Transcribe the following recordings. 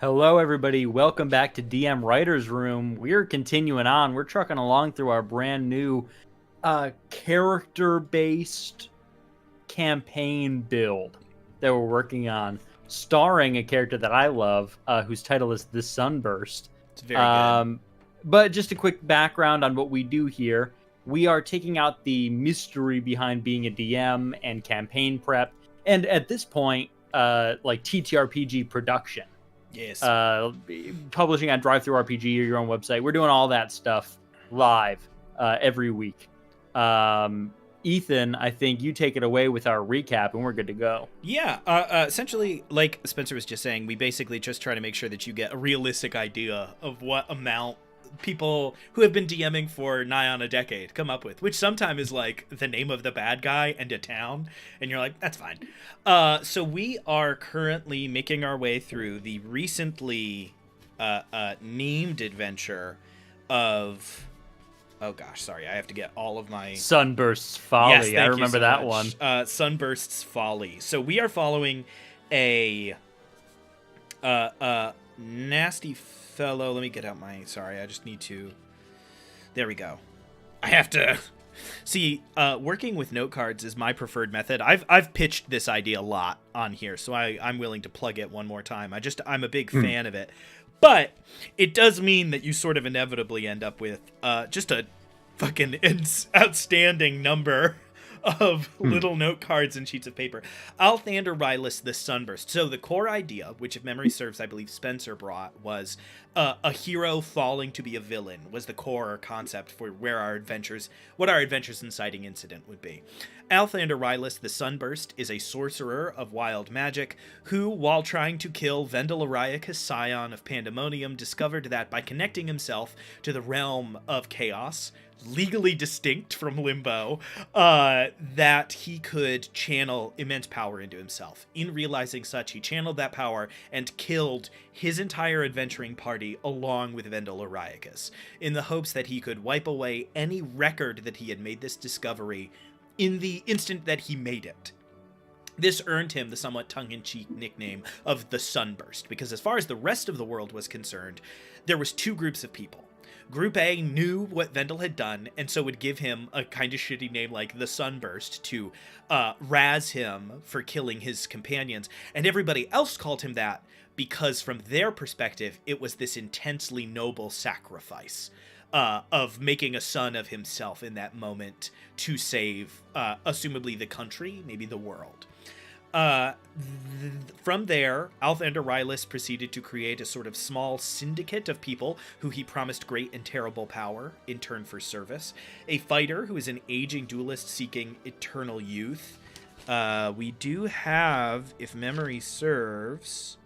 Hello, everybody. Welcome back to DM Writer's Room. We're continuing on. We're trucking along through our brand new character-based campaign build that we're working on, starring a character that I love, whose title is The Sunburst. It's very good. But just a quick background on what we do here. We are taking out the mystery behind being a DM and campaign prep, and at this point, like TTRPG production. Yes. Publishing on Drive Through RPG or your own website. We're doing all that stuff live every week. Ethan, I think you take it away with our recap and we're good to go. Yeah. Essentially, like Spencer was just saying, we basically just try to make sure that you get a realistic idea of what amount people who have been DMing for nigh on a decade come up with, which sometimes is like the name of the bad guy and a town, and you're like, that's fine. So we are currently making our way through the recently named adventure of... Oh gosh, sorry, I have to get all of my... Sunburst's Folly. Yes, thank I you remember so that much. one. Sunburst's Folly. So we are following a nasty fellow. Let me get out my... Sorry, I just need to... There we go. I have to... See, working with note cards is my preferred method. I've pitched this idea a lot on here, so I'm willing to plug it one more time. I'm a big fan of it. But it does mean that you sort of inevitably end up with just a fucking outstanding number of little note cards and sheets of paper. Althander Rylus the Sunburst. So the core idea, which if memory serves, I believe Spencer brought, was a hero falling to be a villain, was the core concept for what our adventures inciting incident would be. Althander Rylus the Sunburst is a sorcerer of wild magic who, while trying to kill Vendel Ariacus, scion of Pandemonium, discovered that by connecting himself to the realm of chaos, legally distinct from Limbo, that he could channel immense power into himself. In realizing such, he channeled that power and killed his entire adventuring party along with Vendel Ariacus, in the hopes that he could wipe away any record that he had made this discovery in the instant that he made it. This earned him the somewhat tongue-in-cheek nickname of the Sunburst, because as far as the rest of the world was concerned, there was two groups of people. Group A knew what Vendel had done, and so would give him a kind of shitty name like the Sunburst to razz him for killing his companions. And everybody else called him that because from their perspective, it was this intensely noble sacrifice of making a son of himself in that moment to save, assumably, the country, maybe the world. From there, Althander Rylus proceeded to create a sort of small syndicate of people who he promised great and terrible power in turn for service. A fighter who is an aging duelist seeking eternal youth. We do have, if memory serves...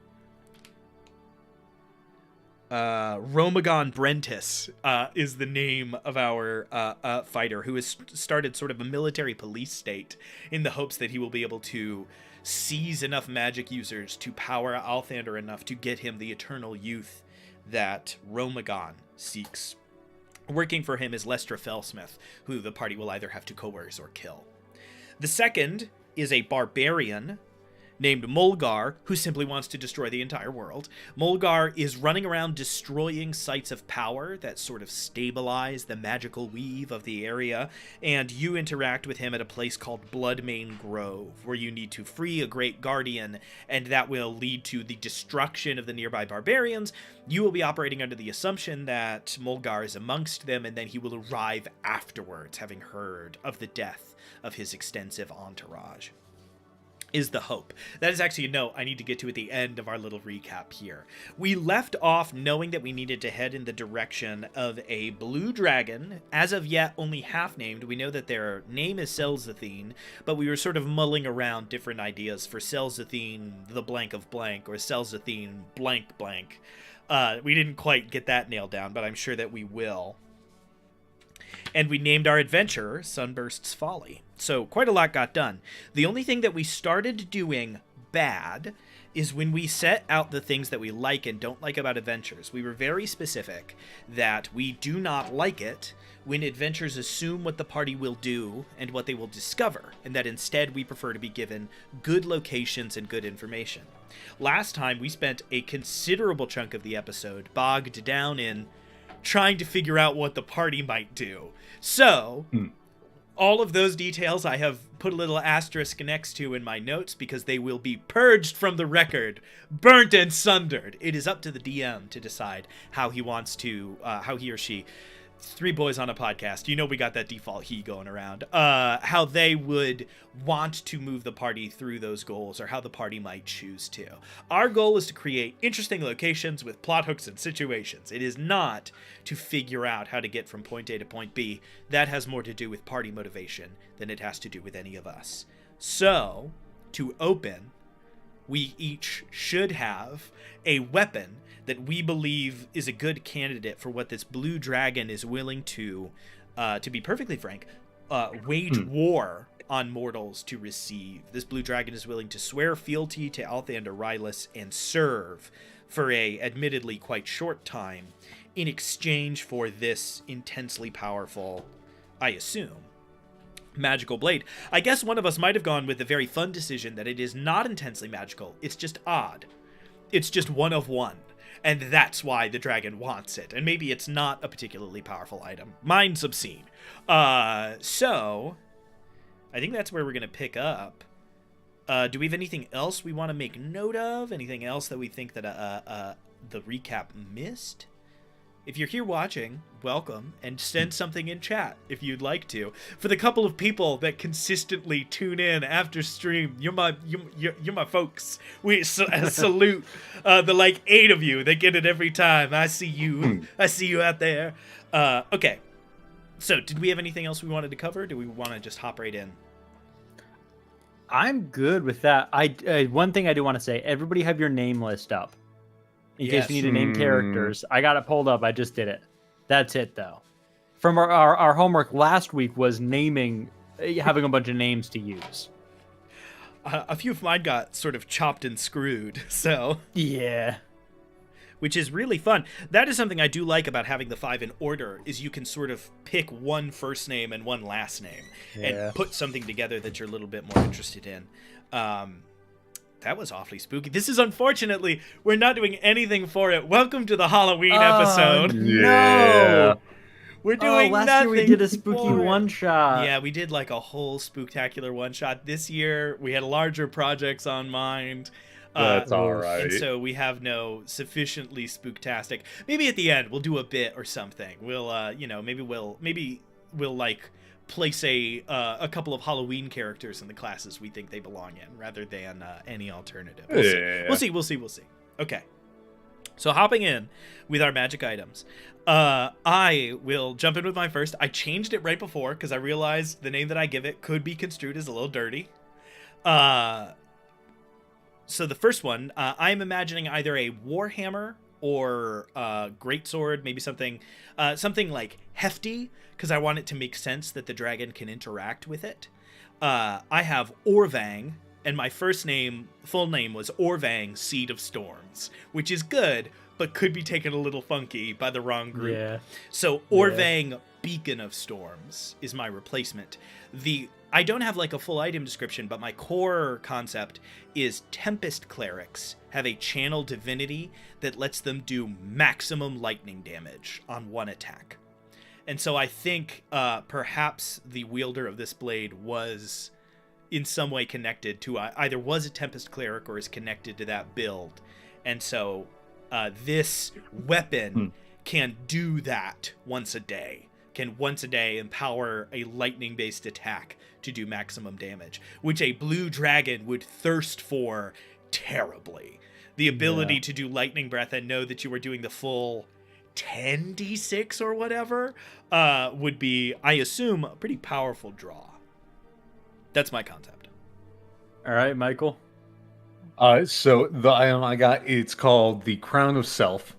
Romagon Brentis is the name of our fighter, who has started sort of a military police state in the hopes that he will be able to seize enough magic users to power Althander enough to get him the eternal youth that Romagon seeks. Working for him is Lestra Felsmith, who the party will either have to coerce or kill. The second is a barbarian named Mulgar, who simply wants to destroy the entire world. Mulgar is running around destroying sites of power that sort of stabilize the magical weave of the area, and you interact with him at a place called Bloodmane Grove, where you need to free a great guardian, and that will lead to the destruction of the nearby barbarians. You will be operating under the assumption that Mulgar is amongst them, and then he will arrive afterwards, having heard of the death of his extensive entourage. Is the hope. That is actually a note I need to get to at the end of our little recap here. We left off knowing that we needed to head in the direction of a blue dragon, as of yet only half named. We know that their name is Selzathene, but we were sort of mulling around different ideas for Selzathene the blank of blank, or Selzathene blank blank. We didn't quite get that nailed down, but I'm sure that we will. And we named our adventure Sunburst's Folly. So quite a lot got done. The only thing that we started doing bad is when we set out the things that we like and don't like about adventures. We were very specific that we do not like it when adventures assume what the party will do and what they will discover, and that instead we prefer to be given good locations and good information. Last time we spent a considerable chunk of the episode bogged down in trying to figure out what the party might do. So, all of those details I have put a little asterisk next to in my notes because they will be purged from the record, burnt and sundered. It is up to the DM to decide how he wants to, how he or she, three boys on a podcast, you know we got that default he going around, how they would want to move the party through those goals or how the party might choose to. Our goal is to create interesting locations with plot hooks and situations. It is not to figure out how to get from point A to point B. That has more to do with party motivation than it has to do with any of us. So, to open, we each should have a weapon that we believe is a good candidate for what this blue dragon is willing to be perfectly frank, wage war on mortals to receive. This blue dragon is willing to swear fealty to Althander Rylus and serve for a admittedly quite short time in exchange for this intensely powerful, I assume, magical blade. I guess one of us might have gone with the very fun decision that it is not intensely magical. It's just odd. It's just one of one. And that's why the dragon wants it. And maybe it's not a particularly powerful item. Mine's obscene. So, I think that's where we're going to pick up. Do we have anything else we want to make note of? Anything else that we think that the recap missed? If you're here watching, welcome, and send something in chat if you'd like to. For the couple of people that consistently tune in after stream, you're my folks. We salute the like 8 of you that get it every time. I see you. I see you out there. Okay. So, did we have anything else we wanted to cover? Do we want to just hop right in? I'm good with that. One thing I do want to say: everybody have your name list up. In case you need to name characters. I got it pulled up. I just did it. That's it, though. From our homework last week was having a bunch of names to use. A few of mine got sort of chopped and screwed, so... Yeah. Which is really fun. That is something I do like about having the 5 in order, is you can sort of pick one first name and one last name, and put something together that you're a little bit more interested in. That was awfully spooky. This is unfortunately, we're not doing anything for it. Welcome to the Halloween episode. No! We're doing last nothing. Year we did a spooky one-shot. Yeah, we did like a whole spooktacular one-shot. This year, we had larger projects on mind. That's all right. And so we have no sufficiently spooktastic. Maybe at the end, we'll do a bit or something. We'll, maybe we'll like... place a couple of Halloween characters in the classes we think they belong in, rather than any alternative. We'll see. Okay. So hopping in with our magic items. I will jump in with my first. I changed it right before because I realized the name that I give it could be construed as a little dirty. So the first one, I'm imagining either a Warhammer or greatsword, maybe something like hefty, because I want it to make sense that the dragon can interact with it. I have Orvang, and my full name was Orvang, Seed of Storms, which is good, but could be taken a little funky by the wrong group. Yeah. So Orvang, Beacon of Storms is my replacement. I don't have like a full item description, but my core concept is Tempest Clerics have a channel divinity that lets them do maximum lightning damage on one attack. And so I think perhaps the wielder of this blade was in some way connected to either was a Tempest Cleric or is connected to that build. And so this weapon can do that once a day. Can once a day empower a lightning-based attack to do maximum damage, which a blue dragon would thirst for terribly. The ability to do lightning breath and know that you are doing the full 10d6 or whatever would be, I assume, a pretty powerful draw. That's my concept. All right, Michael. So the item I got, it's called the Crown of Self.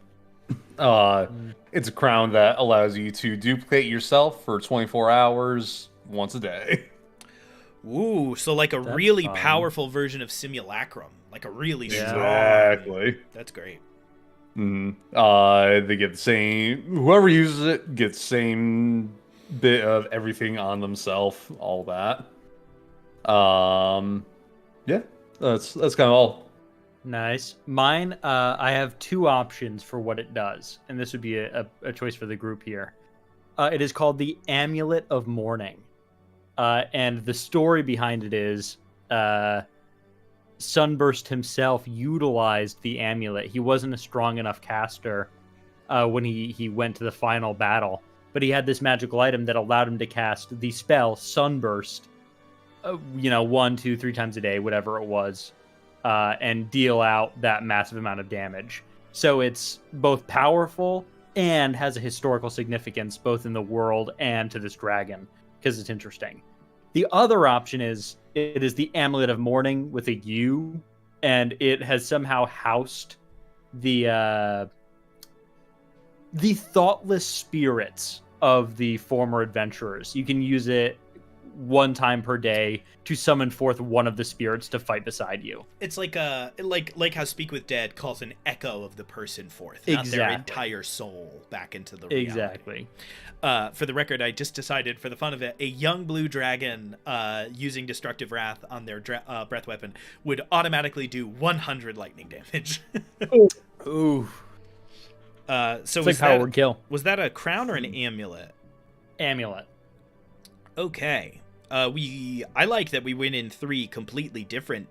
It's a crown that allows you to duplicate yourself for 24 hours once a day. Ooh, so like a That's really fun. powerful version of Simulacrum. Like a really Yeah. strong. Exactly. That's great. They get the same. Whoever uses it gets same bit of everything on themselves. All that. Yeah, that's kind of all. Nice. Mine, I have two options for what it does, and this would be a choice for the group here. It is called the Amulet of Mourning. And the story behind it is Sunburst himself utilized the amulet. He wasn't a strong enough caster when he went to the final battle, but he had this magical item that allowed him to cast the spell Sunburst, 1, 2, 3 times a day, whatever it was, and deal out that massive amount of damage. So it's both powerful and has a historical significance both in the world and to this dragon, because it's interesting. The other option is it is the Amulet of Mourning with a U, and it has somehow housed the thoughtless spirits of the former adventurers. You can use it one time per day to summon forth one of the spirits to fight beside you. It's like like how Speak with Dead calls an echo of the person forth, not Exactly. their entire soul back into the reality. Exactly. For the record, I just decided, for the fun of it, a young blue dragon using Destructive Wrath on their breath weapon would automatically do 100 lightning damage. Ooh. So It's like Power Word Kill. was that a crown or an amulet? Amulet. Okay. I like that we went in 3 completely different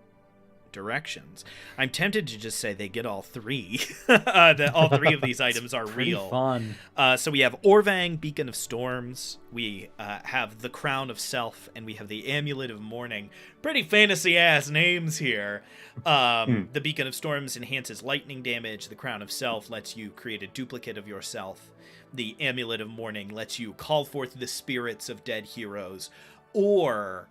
directions. I'm tempted to just say they get all 3. That all 3 of these items are Pretty real. fun. So we have Orvang, Beacon of Storms. We have the Crown of Self, and we have the Amulet of Mourning. Pretty fantasy-ass names here. The Beacon of Storms enhances lightning damage. The Crown of Self lets you create a duplicate of yourself. The Amulet of Mourning lets you call forth the spirits of dead heroes, or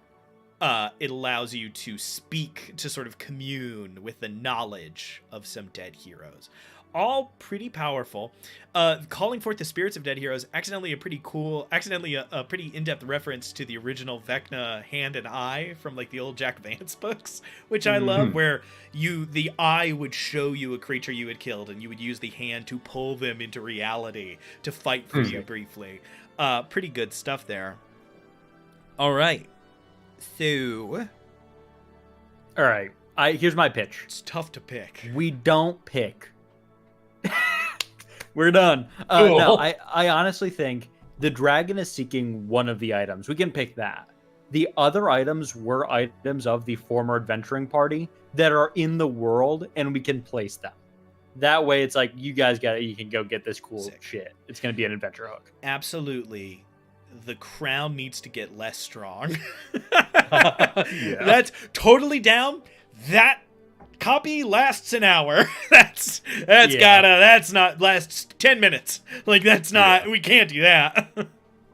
it allows you to speak, to sort of commune with the knowledge of some dead heroes. All pretty powerful. Calling forth the spirits of dead heroes, accidentally a pretty in-depth reference to the original Vecna Hand and Eye from like the old Jack Vance books, which I love, where the eye would show you a creature you had killed, and you would use the hand to pull them into reality to fight for you briefly. Pretty good stuff there. All right. So, All right. Here's my pitch. it's tough to pick. We don't pick. We're done. Cool. No, I honestly think the dragon is seeking one of the items. We can pick that. The other items were items of the former adventuring party that are in the world, and we can place them. That way, it's like, you guys got it. You can go get this cool Sick. shit. It's going to be an adventure hook. Absolutely. The crown needs to get less strong. Yeah. That's totally down. That copy lasts an hour. That's not lasts 10 minutes. Like, that's not, we can't do that.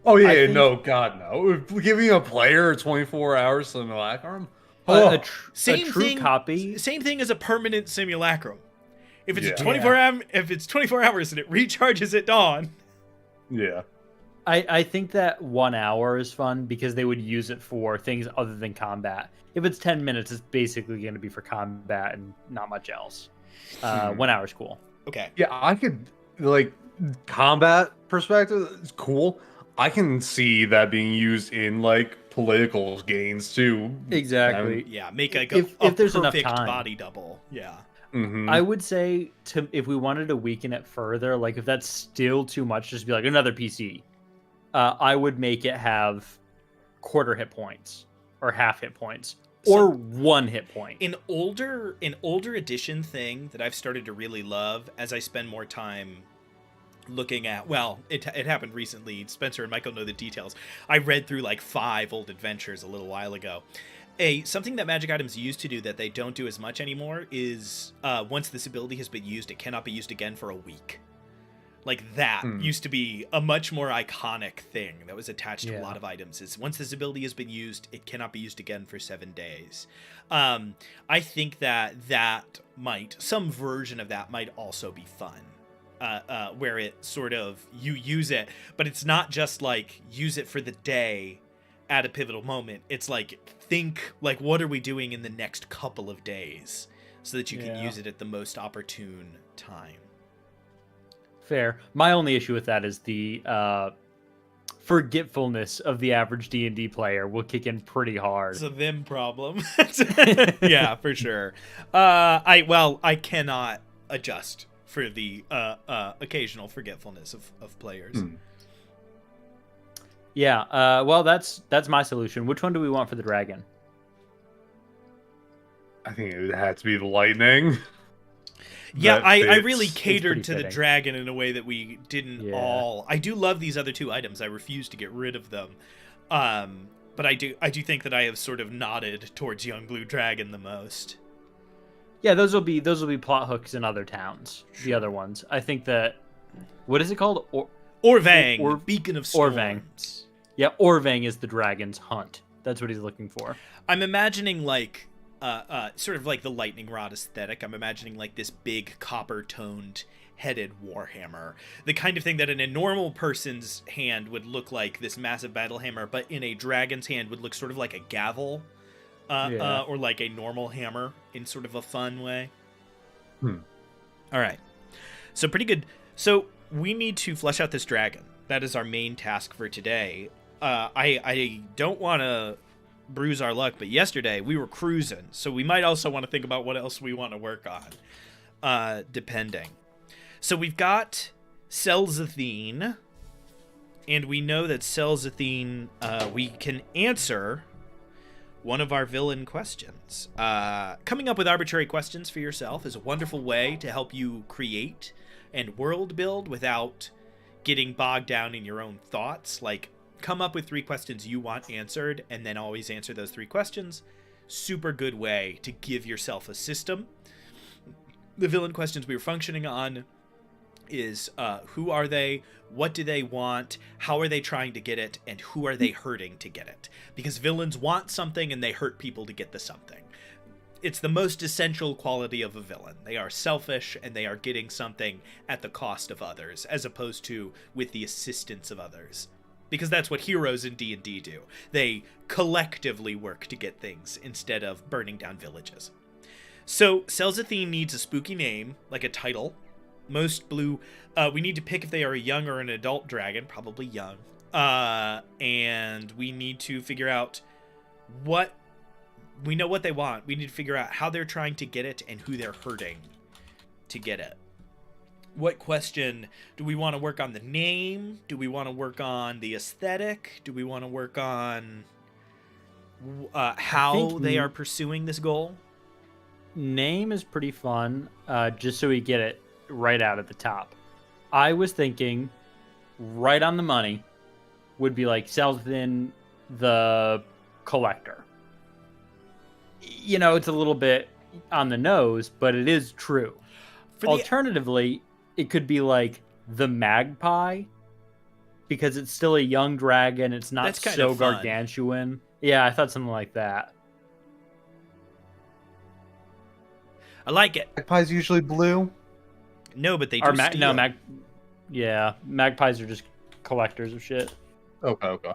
Oh yeah, think- no, God no. Giving a player 24 hours to Simulacrum? A Same true thing- copy. Same thing as a permanent simulacrum. If it's Yeah. a 24 hours and it recharges at dawn. Yeah. I think that 1 hour is fun because they would use it for things other than combat. If it's 10 minutes, it's basically going to be for combat and not much else. 1 hour is cool. Okay. Yeah, I could, like, combat perspective is cool. I can see that being used in, like, political gains too. Exactly. Yeah, make a If there's enough perfect time. body double. Yeah. Mm-hmm. I would say if we wanted to weaken it further, like if that's still too much, just be like another PC. I would make it have quarter hit points or half hit points or 1 hit point. An older edition thing that I've started to really love as I spend more time looking at, well, it happened recently. Spencer and Michael know the details. I read through like 5 old adventures a little while ago. Something that magic items used to do that they don't do as much anymore is once this ability has been used, it cannot be used again for a week. Like that used to be a much more iconic thing that was attached to a lot of items. Is once this ability has been used, it cannot be used again for 7 days. I think that some version of that might also be fun. Where it sort of, you use it, but it's not just like use it for the day at a pivotal moment. It's like, think, like, what are we doing in the next couple of days so that you can use it at the most opportune time. Fair. My only issue with that is the forgetfulness of the average D&D player will kick in pretty hard. It's a them problem. Yeah, for sure. I cannot adjust for the occasional forgetfulness of players. Yeah, well, that's my solution. Which one do we want for the dragon? I think it had to be the lightning. Yeah, That I fits. really catered to the fitting. dragon in a way that we didn't all. I do love these other two items. I refuse to get rid of them. But I do think that I have sort of nodded towards Young Blue Dragon the most. Yeah, those will be plot hooks in other towns. The other ones. I think that, what is it called? Orvang, Beacon of Storms. Orvang. Yeah, Orvang is the dragon's hunt. That's what he's looking for. I'm imagining like sort of like the lightning rod aesthetic. I'm imagining like this big copper-toned headed warhammer, the kind of thing that in a normal person's hand would look like this massive battle hammer, but in a dragon's hand would look sort of like a gavel, or like a normal hammer in sort of a fun way. All right, so pretty good. So we need to flesh out this dragon. That is our main task for today. I don't want to bruise our luck, but yesterday we were cruising, so we might also want to think about what else we want to work on, depending. So we've got Selzathene, and we know that Selzathene, we can answer one of our villain questions. Coming up with arbitrary questions for yourself is a wonderful way to help you create and world build without getting bogged down in your own thoughts. Like, come up with 3 questions you want answered, and then always answer those 3 questions. Super good way to give yourself a system. The villain questions we were functioning on is who are they, what do they want, how are they trying to get it, and who are they hurting to get it. Because villains want something and they hurt people to get the something. It's the most essential quality of a villain. They are selfish and they are getting something at the cost of others, as opposed to with the assistance of others. Because that's what heroes in D&D do. They collectively work to get things instead of burning down villages. So Selzathene needs a spooky name, like a title. Most blue. We need to pick if they are a young or an adult dragon, probably young. And we need to figure out what... We know what they want. We need to figure out how they're trying to get it and who they're hurting to get it. What question do we want to work on? The name? Do we want to work on the aesthetic? Do we want to work on how they are pursuing this goal? Name is pretty fun, just so we get it right out at the top. I was thinking, right on the money, would be like Selzathene the Collector. You know, it's a little bit on the nose, but it is true. Alternatively, it could be like the Magpie, because it's still a young dragon. It's not so gargantuan. Yeah, I thought something like that. I like it. Magpie's usually blue. No, but they do steal. Yeah, magpies are just collectors of shit. Okay.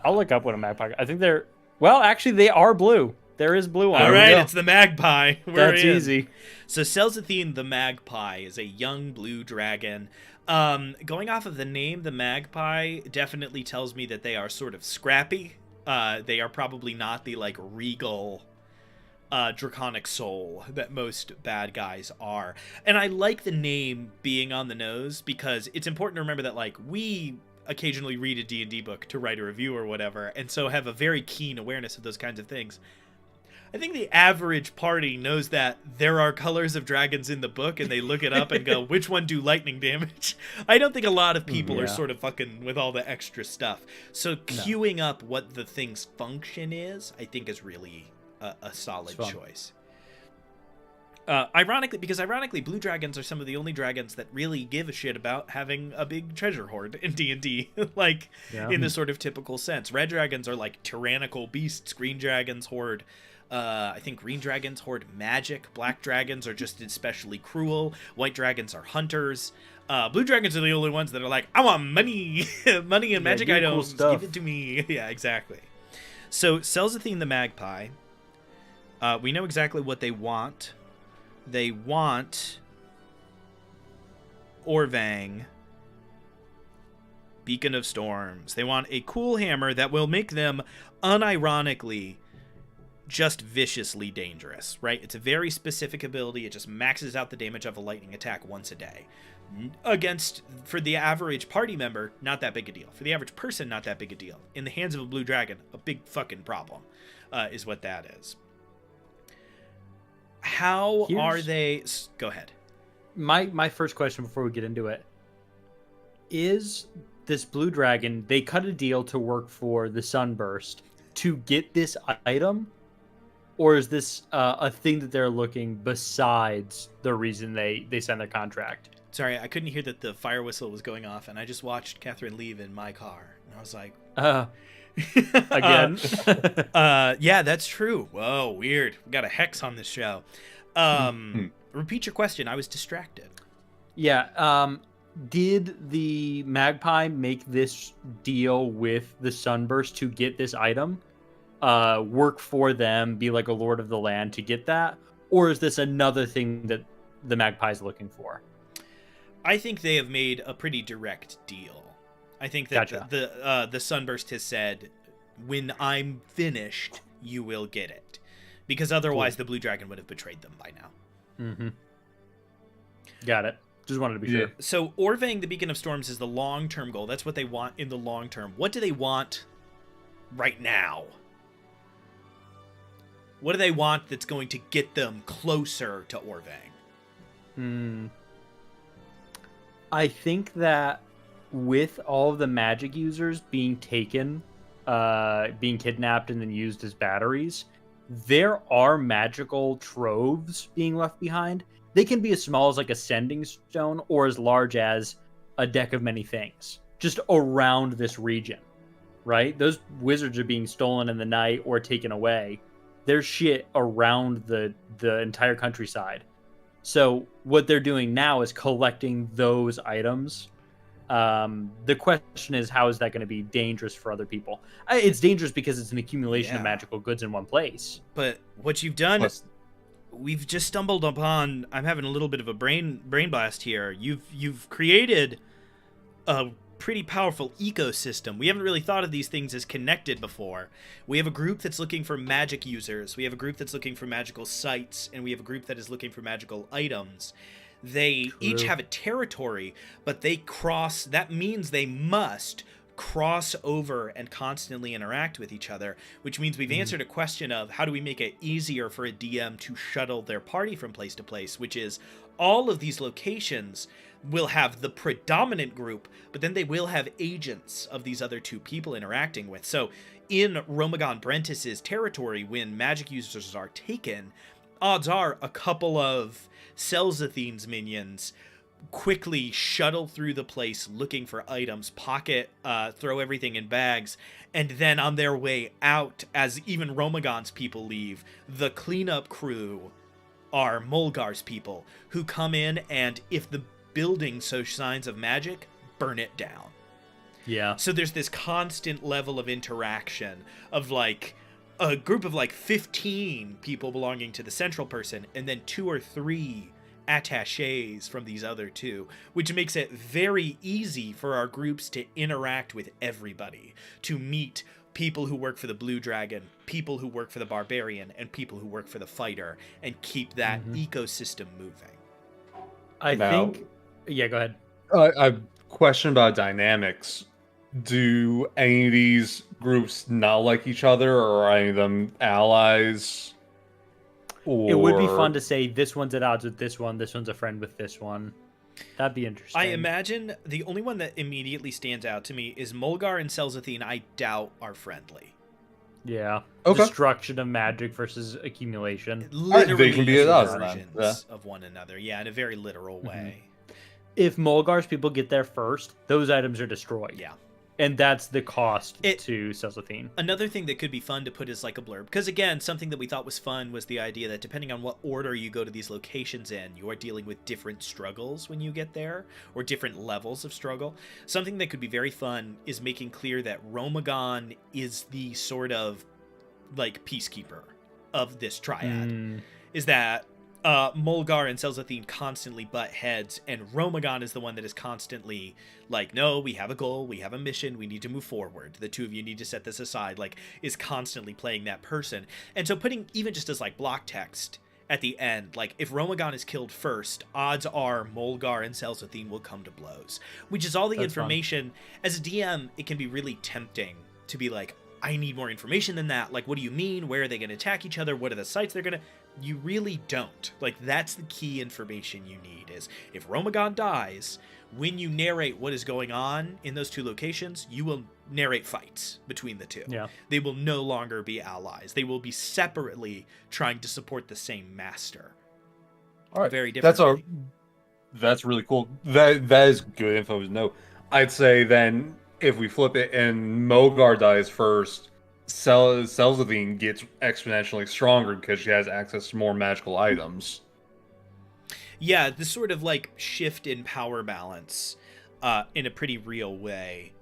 I'll look up what a magpie. I think they're... Well, actually, they are blue. There is blue on them. All right, it's the Magpie. That's easy. So Selzathene the Magpie is a young blue dragon. Going off of the name, the Magpie definitely tells me that they are sort of scrappy. They are probably not the like regal draconic soul that most bad guys are. And I like the name being on the nose because it's important to remember that like we occasionally read a D&D book to write a review or whatever, and so have a very keen awareness of those kinds of things. I think the average party knows that there are colors of dragons in the book, and they look it up and go, which one do lightning damage? I don't think a lot of people are sort of fucking with all the extra stuff. So queuing up what the thing's function is, I think is really a solid choice. Ironically, blue dragons are some of the only dragons that really give a shit about having a big treasure hoard in D&D, like in the sort of typical sense. Red dragons are like tyrannical beasts. Green dragons hoard. I think green dragons hoard magic. Black dragons are just especially cruel. White dragons are hunters. Blue dragons are the only ones that are like, I want money, money and magic items. Cool, give it to me. Yeah, exactly. So Selzathene the Magpie. We know exactly what they want. They want Orvang, Beacon of Storms. They want a cool hammer that will make them unironically just viciously dangerous, right? It's a very specific ability. It just maxes out the damage of a lightning attack once a day. For the average party member, not that big a deal. For the average person, not that big a deal. In the hands of a blue dragon, a big fucking problem is what that is. How are they... Go ahead. My first question before we get into it is this blue dragon, they cut a deal to work for the Sunburst to get this item, or is this a thing that they're looking besides the reason they signed their contract? Sorry, I couldn't hear that the fire whistle was going off, and I just watched Catherine leave in my car, and I was like... Again? Yeah, that's true. Whoa, weird. We got a hex on this show. Repeat your question. I was distracted. Yeah. Did the Magpie make this deal with the Sunburst to get this item? Work for them, be like a lord of the land to get that? Or is this another thing that the Magpie's looking for? I think they have made a pretty direct deal. I think that the Sunburst has said, when I'm finished, you will get it. Because otherwise the Blue Dragon would have betrayed them by now. Mm-hmm. Got it. Just wanted to be sure. So Orvang, the Beacon of Storms, is the long-term goal. That's what they want in the long term. What do they want right now? What do they want that's going to get them closer to Orvang? I think that with all of the magic users being taken, being kidnapped and then used as batteries, there are magical troves being left behind. They can be as small as like a sending stone or as large as a deck of many things, just around this region, right? Those wizards are being stolen in the night or taken away. There's shit around the entire countryside. So what they're doing now is collecting those items. The question is, how is that going to be dangerous for other people? It's dangerous because it's an accumulation of magical goods in one place. But what you've done, we've just stumbled upon. I'm having a little bit of a brain blast here. You've created a pretty powerful ecosystem. We haven't really thought of these things as connected before. We have a group that's looking for magic users. We have a group that's looking for magical sites, and we have a group that is looking for magical items. They each have a territory, but that means they must cross over and constantly interact with each other, which means we've answered a question of how do we make it easier for a DM to shuttle their party from place to place, which is all of these locations will have the predominant group, but then they will have agents of these other two people interacting with. So in Romagon Brentis's territory, when magic users are taken, odds are a couple of Selzathene's minions quickly shuttle through the place looking for items, throw everything in bags, and then on their way out, as even Romagon's people leave, the cleanup crew are Mulgar's people, who come in and, if the building shows signs of magic, burn it down. Yeah. So there's this constant level of interaction of like a group of like 15 people belonging to the central person, and then 2 or 3 attachés from these other two, which makes it very easy for our groups to interact with everybody, to meet people who work for the Blue Dragon, people who work for the Barbarian, and people who work for the Fighter, and keep that ecosystem moving. I think... Yeah, go ahead. A question about dynamics. Do any of these groups not like each other, or are any of them allies? Or... It would be fun to say this one's at odds with this one's a friend with this one. That'd be interesting. I imagine the only one that immediately stands out to me is Mulgar and Selzathene. I doubt are friendly. Yeah. Okay. Destruction of magic versus accumulation. Literally they can be us then. versions Yeah. of one another. Yeah, in a very literal way. If Mulgar's people get there first, those items are destroyed. Yeah. And that's the cost to Selzathene. Another thing that could be fun to put as like a blurb, because again, something that we thought was fun was the idea that depending on what order you go to these locations in, you are dealing with different struggles when you get there, or different levels of struggle. Something that could be very fun is making clear that Romagon is the sort of like peacekeeper of this triad. Is that Mulgar and Selzathene constantly butt heads, and Romagon is the one that is constantly like, no, we have a goal, we have a mission, we need to move forward. The two of you need to set this aside, like, is constantly playing that person. And so putting, even just as like block text at the end, like, if Romagon is killed first, odds are Mulgar and Selzathene will come to blows. Which is all the information. As a DM, it can be really tempting to be like, I need more information than that. Like, what do you mean? Where are they going to attack each other? What are the sites they're going to... You really don't. Like, that's the key information you need, is if Romagon dies, when you narrate what is going on in those two locations, you will narrate fights between the two. Yeah. They will no longer be allies. They will be separately trying to support the same master. All right. Very different. That's really cool. That is good info to know. I'd say then if we flip it and Mulgar dies first, Selzathene gets exponentially stronger because she has access to more magical items. Yeah, this sort of like shift in power balance in a pretty real way,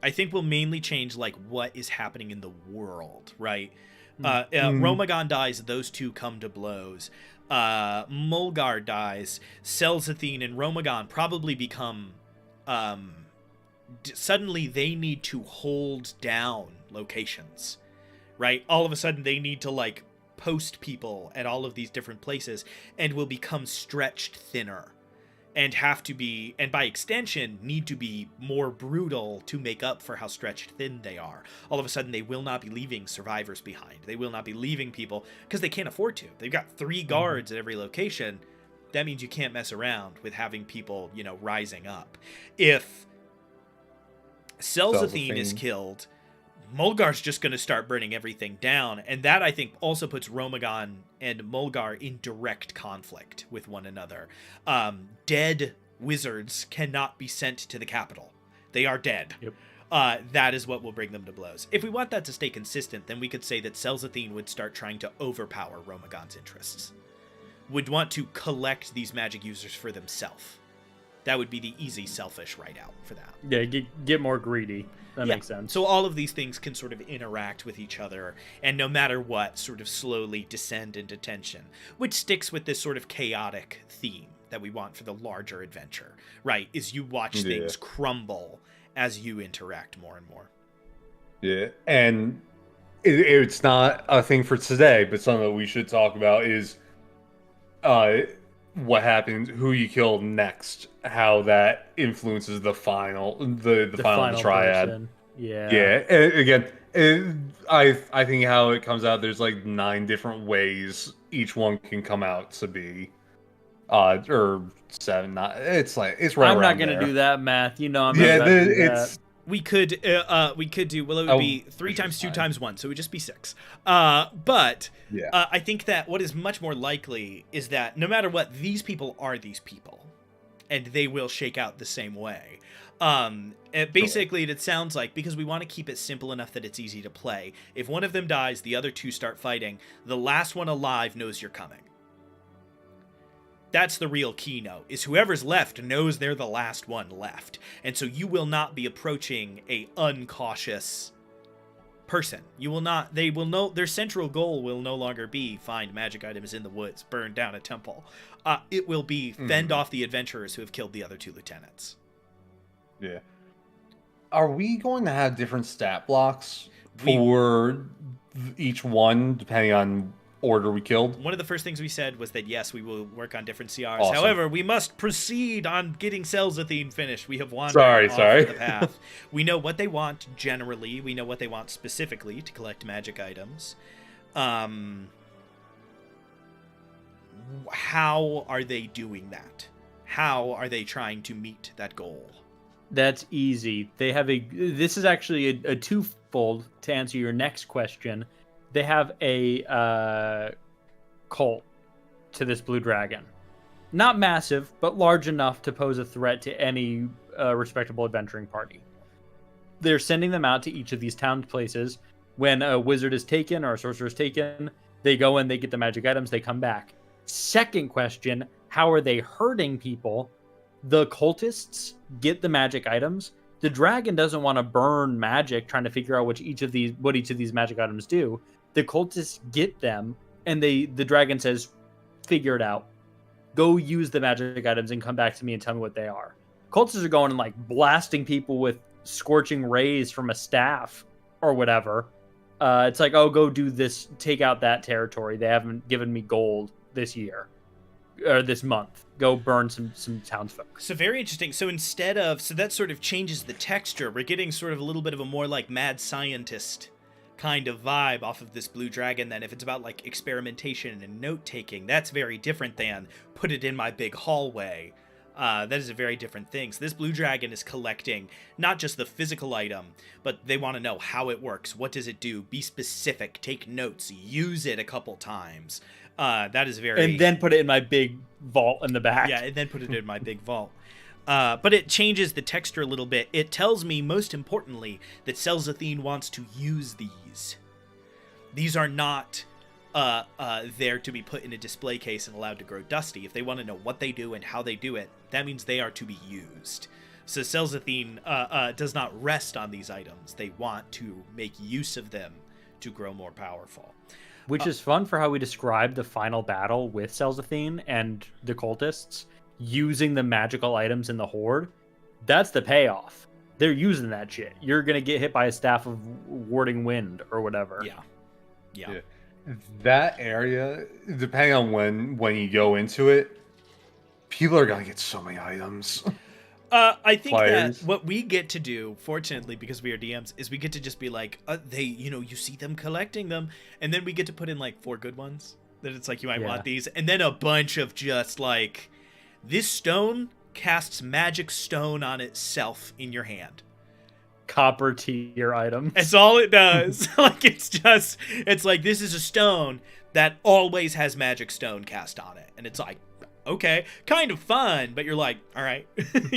I think will mainly change like what is happening in the world, right? Romagon dies, those two come to blows. Mulgar dies, Selzathene and Romagon probably become suddenly they need to hold down locations, right? All of a sudden they need to like post people at all of these different places and will become stretched thinner and have to be, and by extension need to be more brutal to make up for how stretched thin they are. All of a sudden they will not be leaving survivors behind. They will not be leaving people because they can't afford to. They've got 3 guards at every location. That means you can't mess around with having people, you know, rising up. If Selzathene is killed, Mulgar's just going to start burning everything down, and that, I think, also puts Romagon and Mulgar in direct conflict with one another. Dead wizards cannot be sent to the capital. They are dead. Yep. That is what will bring them to blows. If we want that to stay consistent, then we could say that Selzathene would start trying to overpower Romagon's interests. Would want to collect these magic users for themselves. That would be the easy, selfish write out for that. Yeah, get more greedy. That makes sense. So all of these things can sort of interact with each other, and no matter what, sort of slowly descend into tension, which sticks with this sort of chaotic theme that we want for the larger adventure, right? Is you watch things crumble as you interact more and more. Yeah, and it's not a thing for today, but something that we should talk about is what happens, who you kill next, how that influences the final triad. Person. Yeah. Again, I think how it comes out, there's like 9 different ways each one can come out to be, or 7. Not it's like it's right. I'm not gonna do that math. You know, I'm yeah. not gonna do that. We could do, well, it would be 3 times 2 times 1, so it would just be 6. But I think that what is much more likely is that no matter what, these people are these people, and they will shake out the same way. Basically, it sounds like, because we want to keep it simple enough that it's easy to play, if one of them dies, the other 2 start fighting, the last one alive knows you're coming. That's the real keynote, is whoever's left knows they're the last one left. And so you will not be approaching a uncautious person. You will not, they will know, their central goal will no longer be find magic items in the woods, burn down a temple. It will be fend off the adventurers who have killed the other 2 lieutenants. Yeah. Are we going to have different stat blocks for each one, depending on order we killed? One of the first things we said was that yes, we will work on different CRs. Awesome. However, we must proceed on getting Selzathene finished. We have wandered off the path. We know what they want generally. We know what they want specifically to collect magic items. How are they doing that? How are they trying to meet that goal? That's easy. They have this is actually a twofold to answer your next question. They have a cult to this blue dragon. Not massive, but large enough to pose a threat to any respectable adventuring party. They're sending them out to each of these town places. When a wizard is taken or a sorcerer is taken, they go in, they get the magic items, they come back. Second question, how are they hurting people? The cultists get the magic items. The dragon doesn't want to burn magic trying to figure out what each of these magic items do. The cultists get them, and the dragon says, figure it out. Go use the magic items and come back to me and tell me what they are. Cultists are going and like blasting people with scorching rays from a staff or whatever. It's like, oh, go do this, take out that territory. They haven't given me gold this year or this month. Go burn some townsfolk. So very interesting. So that sort of changes the texture. We're getting sort of a little bit of a more like mad scientist kind of vibe off of this blue dragon. Then if it's about like experimentation and note taking, that's very different than put it in my big hallway. That is a very different thing. So this blue dragon is collecting not just the physical item, but they want to know how it works. What does it do? Be specific. Take notes. Use it a couple times. That is very... And then put it in my big vault in the back. Yeah, and then put it in my big vault. But it changes the texture a little bit. It tells me, most importantly, that Selzathene wants to use these. These are not... there to be put in a display case and allowed to grow dusty. If they want to know what they do and how they do it, that means they are to be used. So Selzathene does not rest on these items. They want to make use of them to grow more powerful. Which is fun for how we describe the final battle with Selzathene and the cultists using the magical items in the hoard. That's the payoff. They're using that shit. You're going to get hit by a staff of warding wind or whatever. Yeah. That area, depending on when you go into it, people are gonna get so many items. I think Players. that what we get to do, fortunately, because we are DMs, is we get to just be like, you see them collecting them, and then we get to put in like 4 good ones. That it's like, you might want these, and then a bunch of just like, this stone casts magic stone on itself in your hand. Copper tier item. That's all it does. It's like, this is a stone that always has magic stone cast on it. And it's like, okay, kind of fun, but you're like, all right.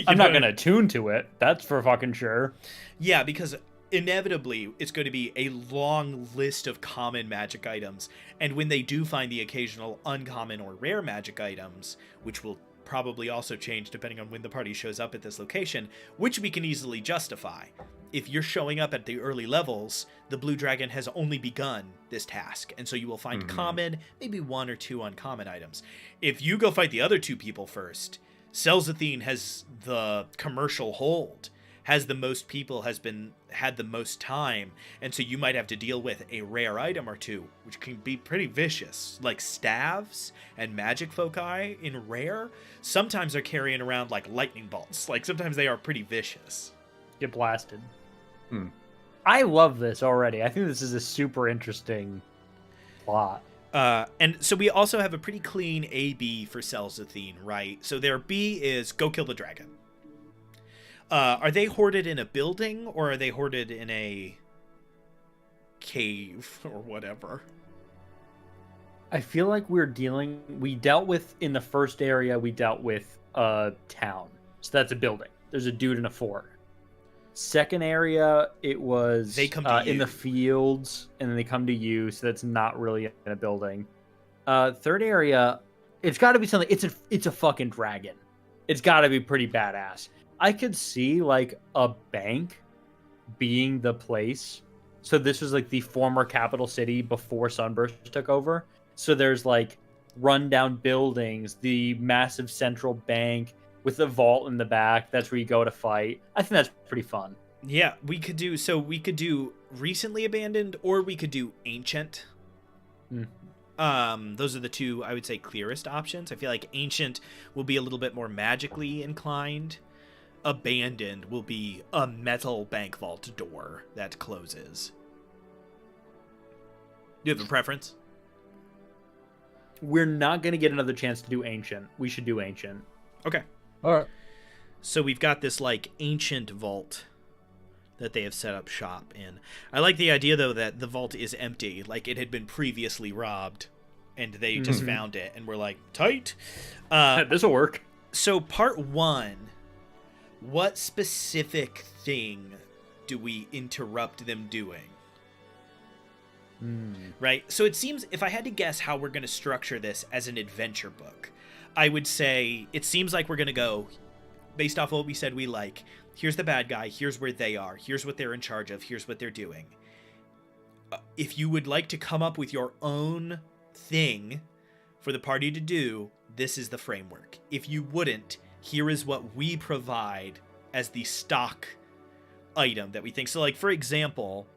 I'm not going to tune to it. That's for fucking sure. Yeah, because inevitably it's going to be a long list of common magic items. And when they do find the occasional uncommon or rare magic items, which will probably also change depending on when the party shows up at this location, which we can easily justify. If you're showing up at the early levels, the blue dragon has only begun this task, and so you will find common, maybe 1 or 2 uncommon items. If you go fight the other 2 people first, Selzathene has the commercial hold, has the most people, had the most time, and so you might have to deal with a rare item or 2, which can be pretty vicious, like staves and magic foci in rare. Sometimes they're carrying around like lightning bolts. Like sometimes they are pretty vicious. Get blasted. I love this already. I think this is a super interesting plot. And so we also have a pretty clean A-B for Selzathene, right? So their B is go kill the dragon. Are they hoarded in a building, or are they hoarded in a cave or whatever? I feel like we dealt with, in the first area, we dealt with a town. So that's a building. There's a dude in a fort. Second area, it was they come to in you. the fields, and then they come to you, so that's not really in a building. Third area, it's got to be something. It's a fucking dragon. It's got to be pretty badass. I could see like a bank being the place. So this was like the former capital city before Sunburst took over. So there's like rundown buildings, the massive central bank with a vault in the back. That's where you go to fight. I think that's pretty fun. Yeah, we could do recently abandoned, or we could do ancient. Those are the 2, I would say, clearest options. I feel like ancient will be a little bit more magically inclined. Abandoned will be a metal bank vault door that closes. Do you have a preference? We're not going to get another chance to do ancient. We should do ancient. Okay. All right. So we've got this like ancient vault that they have set up shop in. I like the idea though that the vault is empty, like it had been previously robbed, and they just found it and were like, tight. This'll work. So part 1, what specific thing do we interrupt them doing? Right? So it seems, if I had to guess how we're going to structure this as an adventure book, I would say it seems like we're going to go, based off what we said we like, here's the bad guy, here's where they are, here's what they're in charge of, here's what they're doing. If you would like to come up with your own thing for the party to do, this is the framework. If you wouldn't, here is what we provide as the stock item that we think. So, like, for example,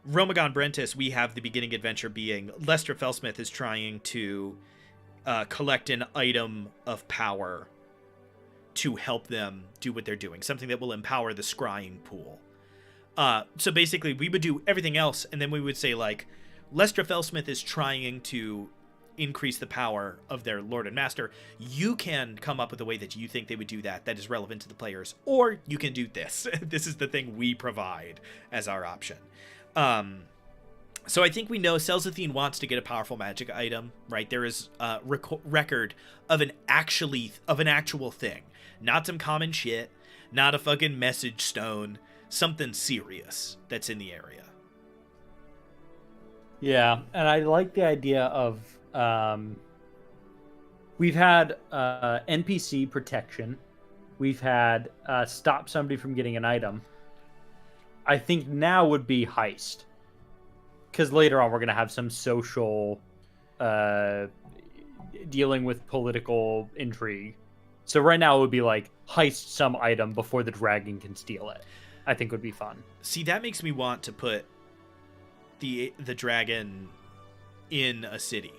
Romagon Brentis, we have the beginning adventure being Lester Fellsmith is trying to collect an item of power to help them do what they're doing, something that will empower the scrying pool. So basically, we would do everything else, and then we would say, like, Lester Fellsmith is trying to increase the power of their Lord and Master. You can come up with a way that you think they would do that is relevant to the players, or you can do this. This is the thing we provide as our option. So I think we know Selzathine wants to get a powerful magic item, right? There is a record of an actual thing, not some common shit, not a fucking message stone, something serious that's in the area. Yeah, and I like the idea of we've had NPC protection, we've had stop somebody from getting an item. I think now would be heist, because later on we're going to have some social dealing with political intrigue. So right now it would be like heist some item before the dragon can steal it. I think would be fun. See, that makes me want to put the dragon in a city,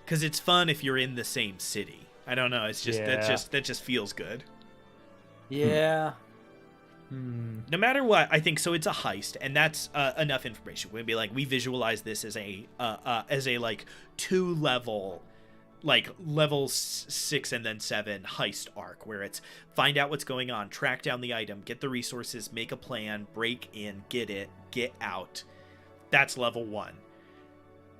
because it's fun if you're in the same city. I don't know. It's just that just feels good. Yeah. No matter what, I think so. It's a heist, and that's enough information. We'd be like, we visualize this as a like 2-level, like level 6 and then 7 heist arc, where it's find out what's going on, track down the item, get the resources, make a plan, break in, get it, get out. That's level 1.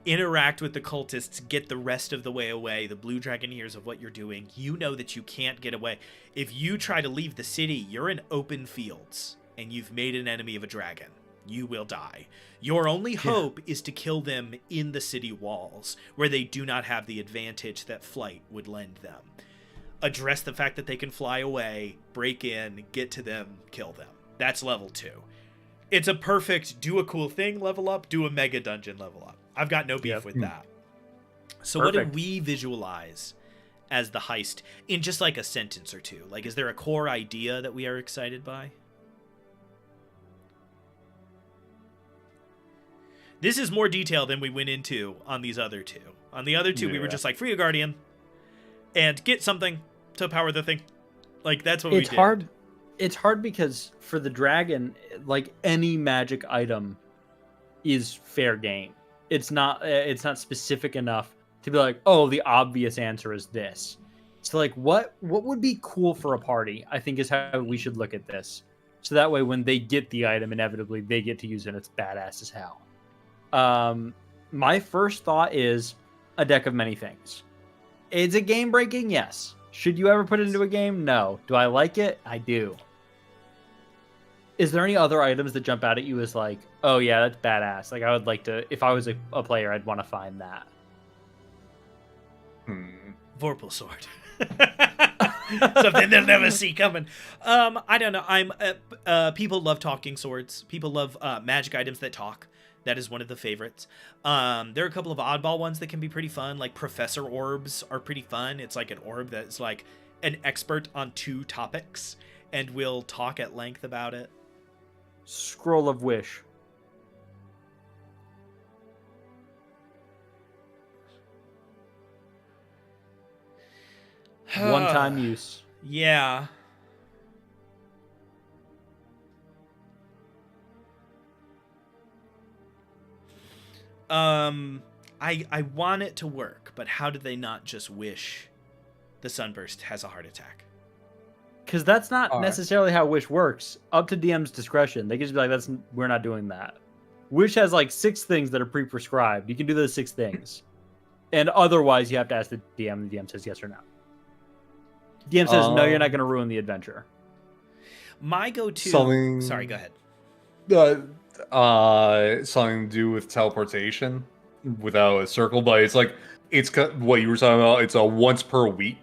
Interact with the cultists, get the rest of the way away. The blue dragon hears of what you're doing. You know that you can't get away. If you try to leave the city, you're in open fields, and you've made an enemy of a dragon. You will die. Your only hope is to kill them in the city walls, where they do not have the advantage that flight would lend them. Address the fact that they can fly away, break in, get to them, kill them. That's level 2. It's a perfect do a cool thing level up, do a mega dungeon level up. I've got no beef with that. So Perfect. What do we visualize as the heist in just like a sentence or two? Like, is there a core idea that we are excited by? This is more detail than we went into on these other two. On the other two, we were just like, free a guardian and get something to power the thing. Like, that's what we did. It's hard because for the dragon, like, any magic item is fair game. It's not specific enough to be like, oh, the obvious answer is this. So, like, what would be cool for a party, I think, is how we should look at this. So that way, when they get the item, inevitably, they get to use it, and it's badass as hell. My first thought is a deck of many things. Is it game-breaking? Yes. Should you ever put it into a game? No. Do I like it? I do. Is there any other items that jump out at you as like, oh yeah, that's badass? Like, I would like to, if I was a player, I'd want to find that. Vorpal sword. Something they'll never see coming. I don't know. People love talking swords. People love magic items that talk. That is one of the favorites. There are a couple of oddball ones that can be pretty fun. Like Professor Orbs are pretty fun. It's like an orb that's like an expert on 2 topics and will talk at length about it. Scroll of Wish. One-time use. Yeah. I want it to work, but how do they not just wish the Sunburst has a heart attack? Because that's not All right. necessarily how Wish works. Up to DM's discretion. They can just be like, we're not doing that. Wish has like 6 things that are pre-prescribed. You can do those 6 things. And otherwise, you have to ask the DM. The DM says yes or no. DM says, no, you're not going to ruin the adventure. My go-to... Something... Sorry, go ahead. Something to do with teleportation without a circle, but it's like, it's what you were talking about. It's a once per week.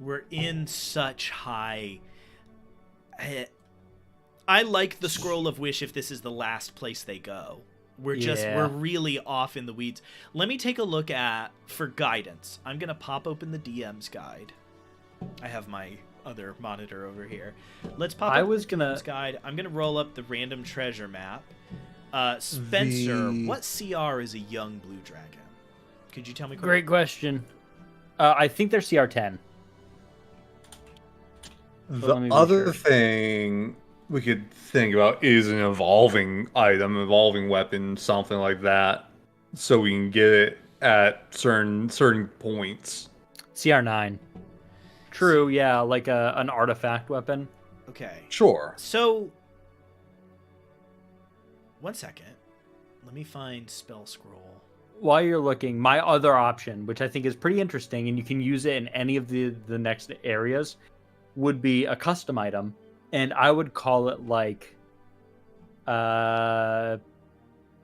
We're in such high... I like the Scroll of Wish if this is the last place they go. We're really off in the weeds. Let me take a look at, for guidance, I'm going to pop open the DM's guide. I have my other monitor over here. Let's pop up the DM's guide. I'm going to roll up the random treasure map. Spencer, what CR is a young blue dragon? Could you tell me? Great question. I think they're CR10. The other thing we could think about is an evolving item, evolving weapon, something like that, so we can get it at certain points. CR9. True, yeah, like an artifact weapon. Okay. Sure. So, one second. Let me find spell scroll. While you're looking, my other option, which I think is pretty interesting, and you can use it in any of the next areas, would be a custom item. And I would call it like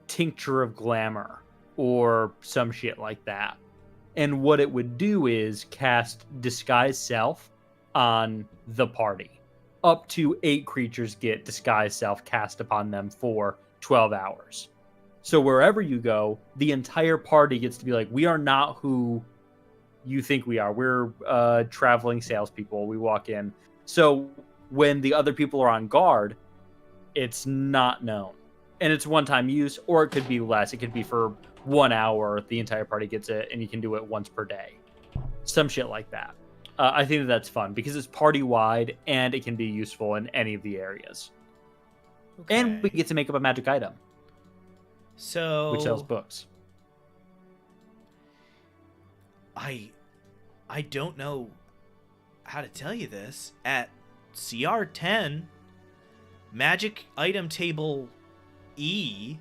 Tincture of Glamour or some shit like that. And what it would do is cast Disguise Self on the party. Up to 8 creatures get Disguise Self cast upon them for 12 hours. So wherever you go, the entire party gets to be like, we are not who you think we are. We're traveling salespeople. We walk in. So when the other people are on guard, it's not known. And it's one-time use, or it could be less. It could be for 1 hour, the entire party gets it, and you can do it once per day. Some shit like that. I think that's fun, because it's party-wide, and it can be useful in any of the areas. Okay. And we get to make up a magic item. Which sells books. I don't know how to tell you this. At CR10, magic item table E,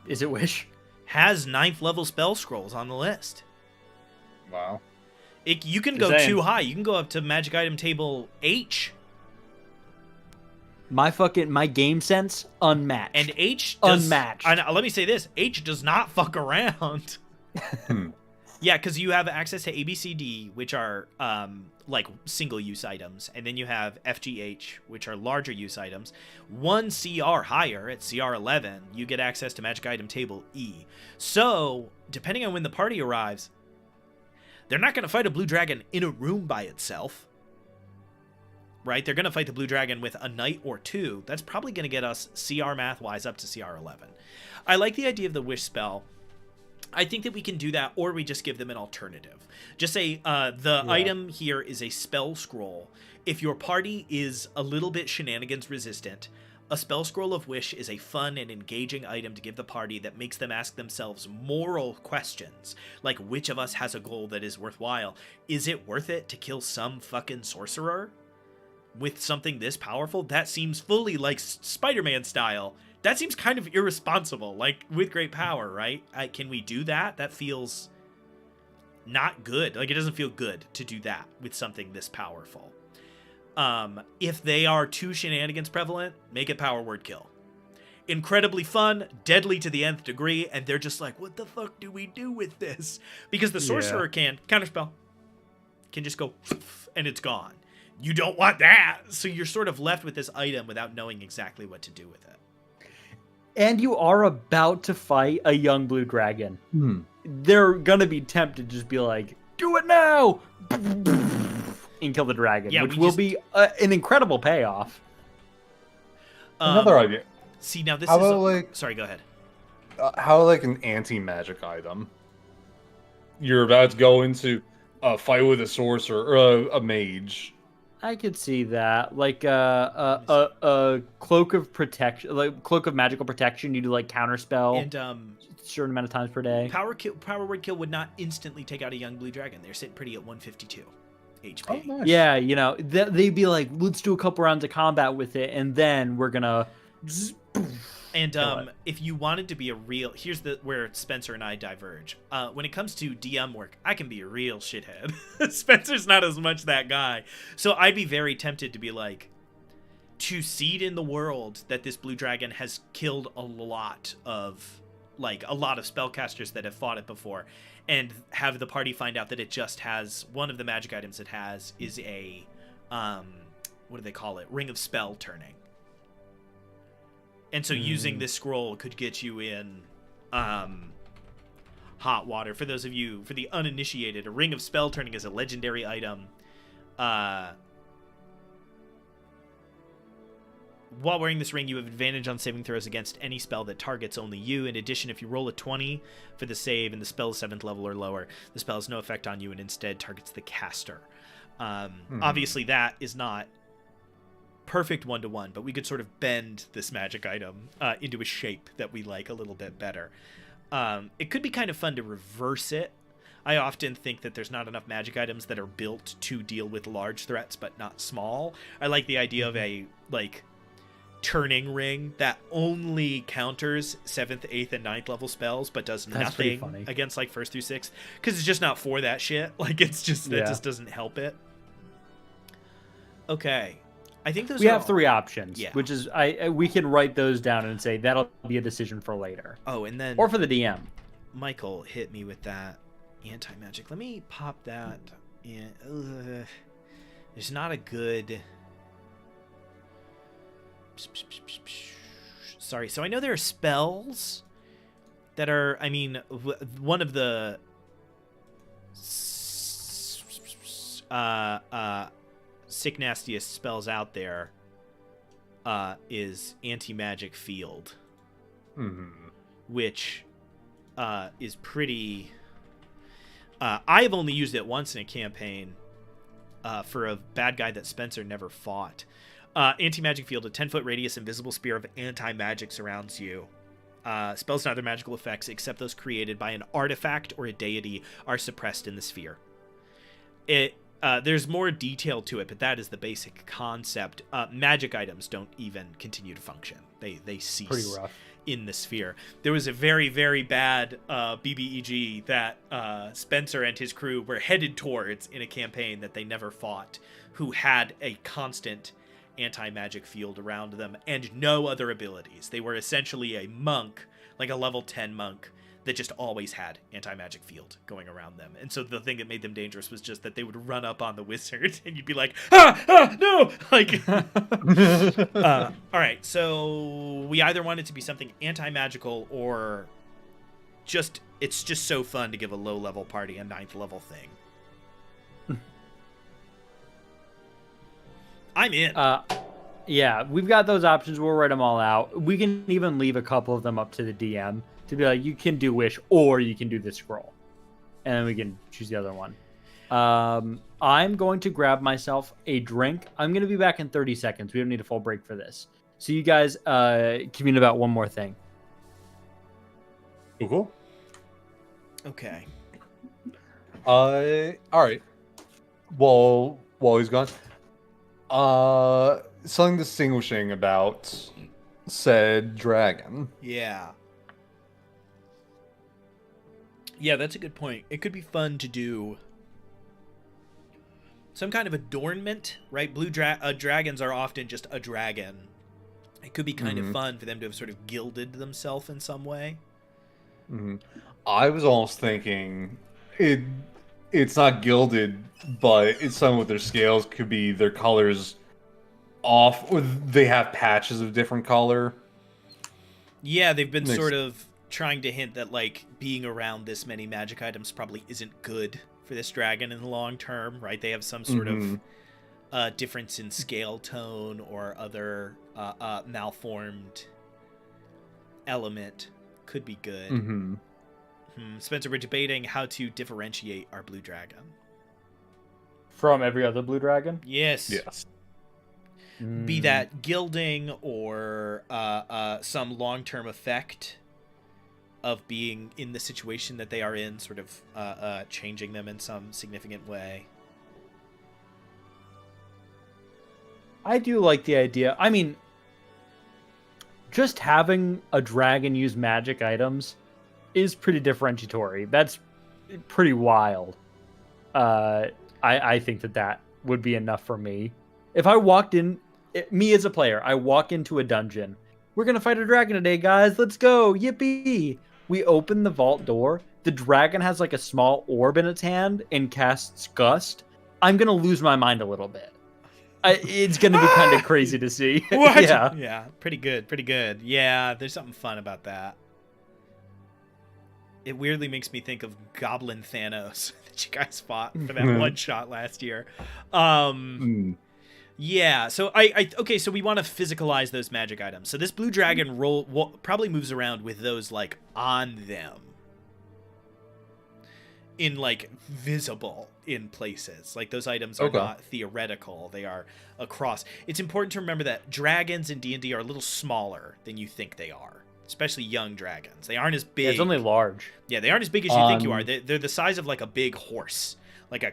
is it Wish, has 9th level spell scrolls on the list. Wow. You can go too high. You can go up to magic item table H. My game sense unmatched. And H unmatched. Let me say this: H does not fuck around. Yeah, because you have access to A, B, C, D, which are like single-use items, and then you have F, G, H, which are larger use items. 1 CR higher at CR 11, you get access to magic item table E. So, depending on when the party arrives, they're not going to fight a blue dragon in a room by itself. Right? They're going to fight the blue dragon with a knight or 2. That's probably going to get us CR math-wise up to CR 11. I like the idea of the wish spell. I think that we can do that, or we just give them an alternative. Just say the item here is a spell scroll. If your party is a little bit shenanigans resistant, a spell scroll of wish is a fun and engaging item to give the party that makes them ask themselves moral questions, like which of us has a goal that is worthwhile. Is it worth it to kill some fucking sorcerer with something this powerful? That seems fully like Spider-Man style. That seems kind of irresponsible, like with great power, right? Can we do that? That feels not good. Like, it doesn't feel good to do that with something this powerful. If they are too shenanigans prevalent, make it power word kill. Incredibly fun, deadly to the nth degree, and they're just like, what the fuck do we do with this? Because the sorcerer can counterspell, can just go, and it's gone. You don't want that, so you're sort of left with this item without knowing exactly what to do with it. And you are about to fight a young blue dragon. They're gonna be tempted to just be like, do it now! And kill the dragon, which will be an incredible payoff. Another idea. See, now this is... sorry, go ahead. How like an anti-magic item? You're about to go into a fight with a sorcerer, or a mage. I could see that, like a cloak of protection, like cloak of magical protection. You do like counterspell, and certain amount of times per day. Power word kill would not instantly take out a young blue dragon. They're sitting pretty at 152. HP. Oh, nice. Yeah, you know, they'd be like, let's do a couple rounds of combat with it, and then we're gonna. And if you wanted to be a real, here's where Spencer and I diverge. When it comes to DM work, I can be a real shithead. Spencer's not as much that guy, so I'd be very tempted to be like, to seed in the world that this blue dragon has killed a lot of spellcasters that have fought it before, and have the party find out that it just has one of the magic items it has is a what do they call it? Ring of spell turning. And so using this scroll could get you in hot water. For those of you, for the uninitiated, a ring of spell turning is a legendary item. While wearing this ring, you have advantage on saving throws against any spell that targets only you. In addition, if you roll a 20 for the save and the spell is 7th level or lower, the spell has no effect on you and instead targets the caster. Obviously, that is not perfect one-to-one, but we could sort of bend this magic item into a shape that we like a little bit better. It could be kind of fun to reverse it. I often think that there's not enough magic items that are built to deal with large threats but not small. I like the idea of a turning ring that only counters 7th, 8th, and 9th level spells but does nothing against 1st through 6th, because it's just not for that shit. It's just it just doesn't help it. Okay, I think we have 3 options, which is we can write those down and say that'll be a decision for later. Oh, and then or for the DM. Michael hit me with that anti-magic. Let me pop that in. There's not a good. Sorry. So I know there are spells that are. I mean, one of the sick nastiest spells out there is anti-magic field, which is pretty. I've only used it once in a campaign for a bad guy that Spencer never fought. Anti-magic field, a 10-foot radius invisible spear of anti-magic surrounds you. Spells and other magical effects, except those created by an artifact or a deity, are suppressed in the sphere. There's more detail to it, but that is the basic concept. Magic items don't even continue to function. They cease. Pretty rough. In the sphere. There was a very, very bad BBEG that Spencer and his crew were headed towards in a campaign that they never fought, who had a constant anti-magic field around them and no other abilities. They were essentially a monk, like a level 10 monk, that just always had anti-magic field going around them. And so the thing that made them dangerous was just that they would run up on the wizard and you'd be like, no! All right, so we either want it to be something anti-magical or it's just so fun to give a low-level party a 9th level thing. I'm in. Yeah, we've got those options. We'll write them all out. We can even leave a couple of them up to the DM to be like, you can do Wish or you can do the scroll. And then we can choose the other one. I'm going to grab myself a drink. I'm going to be back in 30 seconds. We don't need a full break for this. So you guys convene about one more thing. Cool. Okay. All right. While he's gone, something distinguishing about said dragon. Yeah, that's a good point. It could be fun to do some kind of adornment, right? Dragons are often just a dragon. It could be kind of fun for them to have sort of gilded themselves in some way. I was almost thinking it's not gilded, but it's some with their scales could be their colors off, or they have patches of different color. Yeah, they've been sort of trying to hint that being around this many magic items probably isn't good for this dragon in the long term, right? They have some sort of difference in scale tone or other malformed element. Could be good. Spencer, we're debating how to differentiate our blue dragon from every other blue dragon. Yes. Be that gilding or some long-term effect of being in the situation that they are in, sort of changing them in some significant way. I do like the idea. I mean, just having a dragon use magic items is pretty differentiatory. That's pretty wild. I think that would be enough for me. If I walked in, me as a player, I walk into a dungeon. We're gonna fight a dragon today, guys. Let's go! Yippee! We open the vault door. The dragon has like a small orb in its hand and casts Gust. I'm gonna lose my mind a little bit. It's gonna be kind of crazy to see. What? Yeah, pretty good. Yeah, there's something fun about that. It weirdly makes me think of Goblin Thanos that you guys fought for that one shot last year. Yeah, so okay, so we want to physicalize those magic items. So this blue dragon probably moves around with those like on them, in like visible in places. Like those items are not theoretical; they are across. It's important to remember that dragons in D&D are a little smaller than you think they are, especially young dragons. They aren't as big. Yeah, it's only large. Yeah, they aren't as big as you think you are. They're the size of like a big horse, like a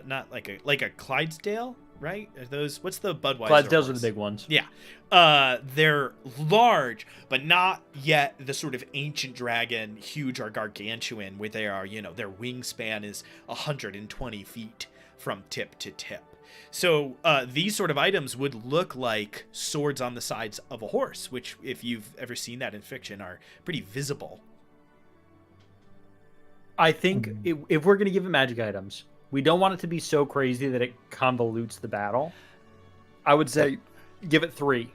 not like a Clydesdale. Right? Are those? What's the Budweiser? Clydesdales are the big ones. Yeah. They're large, but not yet the sort of ancient dragon, huge or gargantuan, where they are, their wingspan is 120 feet from tip to tip. So these sort of items would look like swords on the sides of a horse, which, if you've ever seen that in fiction, are pretty visible. I think if we're going to give it magic items, we don't want it to be so crazy that it convolutes the battle. I would say give it 3.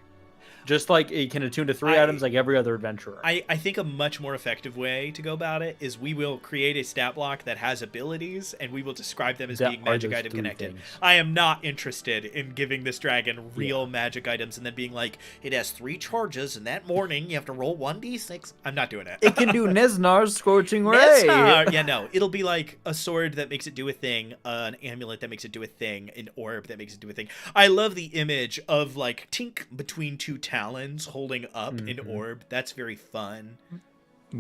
Just like it can attune to 3 items like every other adventurer. I think a much more effective way to go about it is we will create a stat block that has abilities, and we will describe them as being magic item connected. Things. I am not interested in giving this dragon real magic items and then being like, it has 3 charges, and that morning you have to roll 1d6. I'm not doing it. It can do Nesnar's Scorching Ray. Nesnar! Yeah, no. It'll be like a sword that makes it do a thing, an amulet that makes it do a thing, an orb that makes it do a thing. I love the image of like Tink between 2 talons holding up an orb. That's very fun.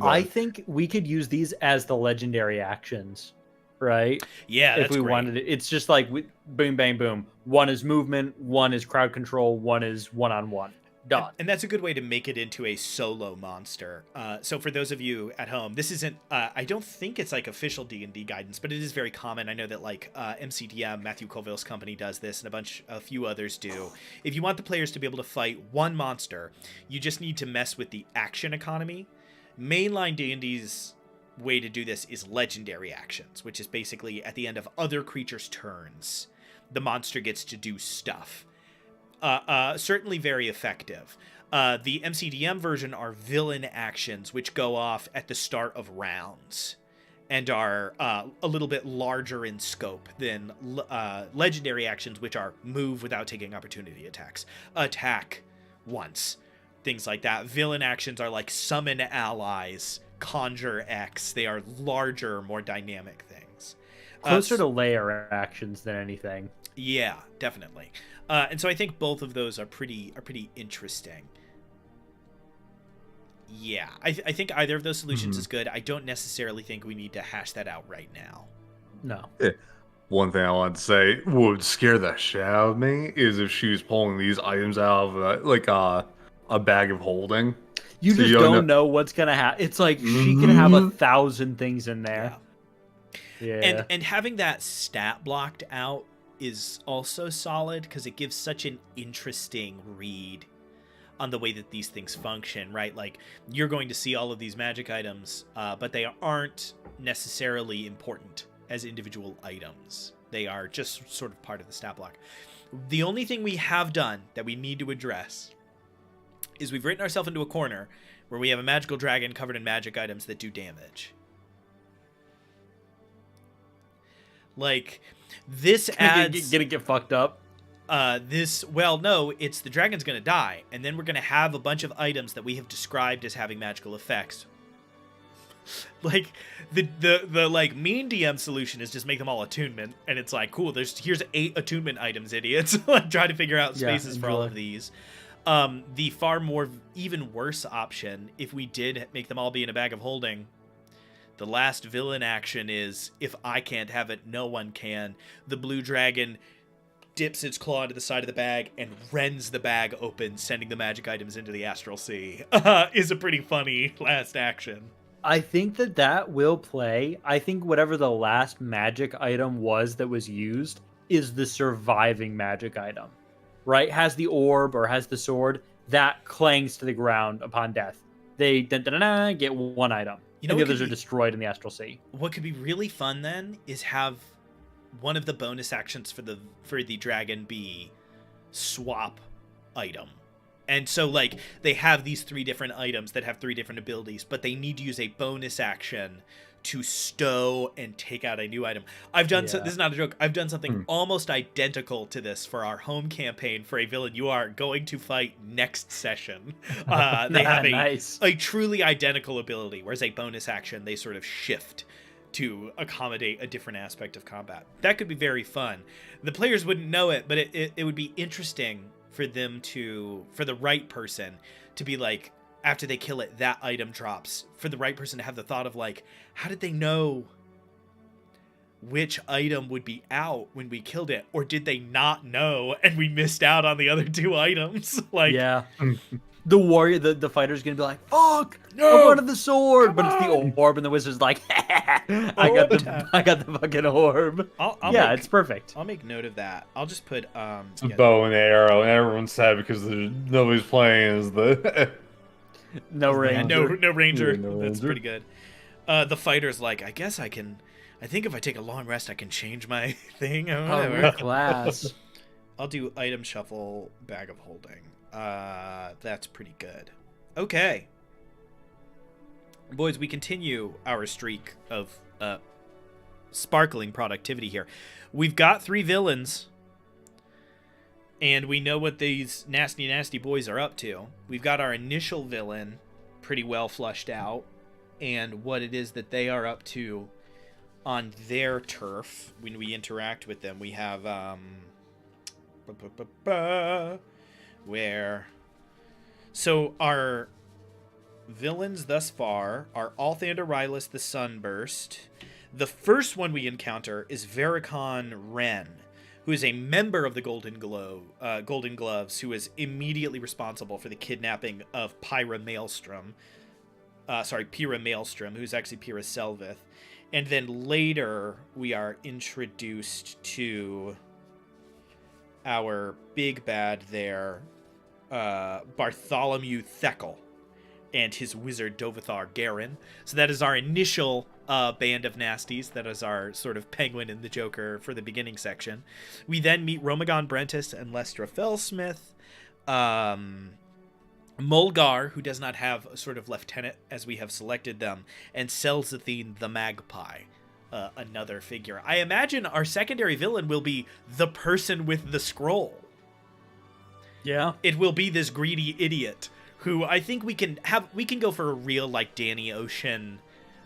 I think we could use these as the legendary actions, right? Yeah, if we wanted it. It's just like boom, bang, boom. 1 is movement, 1 is crowd control, 1 is one-on-one. Done. And that's a good way to make it into a solo monster. So for those of you at home, this isn't, I don't think it's like official D&D guidance, but it is very common. I know that like MCDM, Matthew Colville's company, does this, and a few others do. If you want the players to be able to fight one monster, you just need to mess with the action economy. Mainline D&D's way to do this is legendary actions, which is basically at the end of other creatures' turns, the monster gets to do stuff. Certainly very effective. The MCDM version are villain actions, which go off at the start of rounds and are a little bit larger in scope than legendary actions, which are move without taking opportunity attacks, attack once, things like that. Villain actions are like summon allies, conjure X. They are larger, more dynamic things. Closer to layer actions than anything. Yeah, definitely. And so I think both of those are pretty interesting. Yeah, I think either of those solutions is good. I don't necessarily think we need to hash that out right now. No. Yeah. One thing I want to say would scare the shit out of me is if she was pulling these items out of a bag of holding. You just don't know what's gonna happen. It's like she can have 1,000 things in there. Yeah. And having that stat blocked out is also solid because it gives such an interesting read on the way that these things function, right? Like, you're going to see all of these magic items, but they aren't necessarily important as individual items. They are just sort of part of the stat block. The only thing we have done that we need to address is we've written ourselves into a corner where we have a magical dragon covered in magic items that do damage. Like, this adds... Gonna get fucked up? No, it's the dragon's gonna die, and then we're gonna have a bunch of items that we have described as having magical effects. Like, the like mean DM solution is just make them all attunement, and it's like, cool, here's 8 attunement items, idiots. Try to figure out spaces for all of these. The far more, even worse option, if we did make them all be in a bag of holding, the last villain action is, if I can't have it, no one can. The blue dragon dips its claw into the side of the bag and rends the bag open, sending the magic items into the astral sea, is a pretty funny last action. I think that will play. I think whatever the last magic item was that was used is the surviving magic item, right? Has the orb or has the sword that clangs to the ground upon death. They get one item. And the others are destroyed in the astral sea. What could be really fun then is have one of the bonus actions for the dragon be swap item. And so, like, they have these 3 different items that have 3 different abilities, but they need to use a bonus action to stow and take out a new item. I've done this is not a joke. I've done something almost identical to this for our home campaign for a villain you are going to fight next session. They have a truly identical ability, whereas a bonus action they sort of shift to accommodate a different aspect of combat. That could be very fun. The players wouldn't know it, but it would be interesting for them for the right person to be like, after they kill it, that item drops. For the right person to have the thought of like, how did they know which item would be out when we killed it? Or did they not know and we missed out on the other 2 items? Like, yeah. The warrior, the fighter's gonna be like, fuck, no, I wanted the sword. But it's the orb, and the wizard's like, I got the fucking orb. It's perfect. I'll make note of that. I'll just put it's a bow and arrow, and everyone's sad because nobody's playing as the no ranger. No ranger. That's pretty good. The fighter's like, I think if I take a long rest, I can change my thing or whatever. Class. I'll do item shuffle, bag of holding. That's pretty good. Okay. Boys, we continue our streak of sparkling productivity here. We've got 3 villains, and we know what these nasty, nasty boys are up to. We've got our initial villain pretty well flushed out, and what it is that they are up to on their turf when we interact with them. We have so our villains thus far are Althander Rylus the Sunburst. The first one we encounter is Vericon Wren, who is a member of the Golden Gloves, who is immediately responsible for the kidnapping of Pyrrha Maelstrom, who's actually Pyrrha Selvith. And then later we are introduced to our big bad there, Bartholomew Theckel, and his wizard Dovithar Garin. So that is our initial band of nasties. That is our sort of Penguin and the Joker for the beginning section. We then meet Romagon Brentis and Lestra Fellsmith. Mulgar, who does not have a sort of lieutenant as we have selected them, and Selzathine the Magpie, another figure. I imagine our secondary villain will be the person with the scroll. Yeah. It will be this greedy idiot who I think we can go for a real, like, Danny Ocean,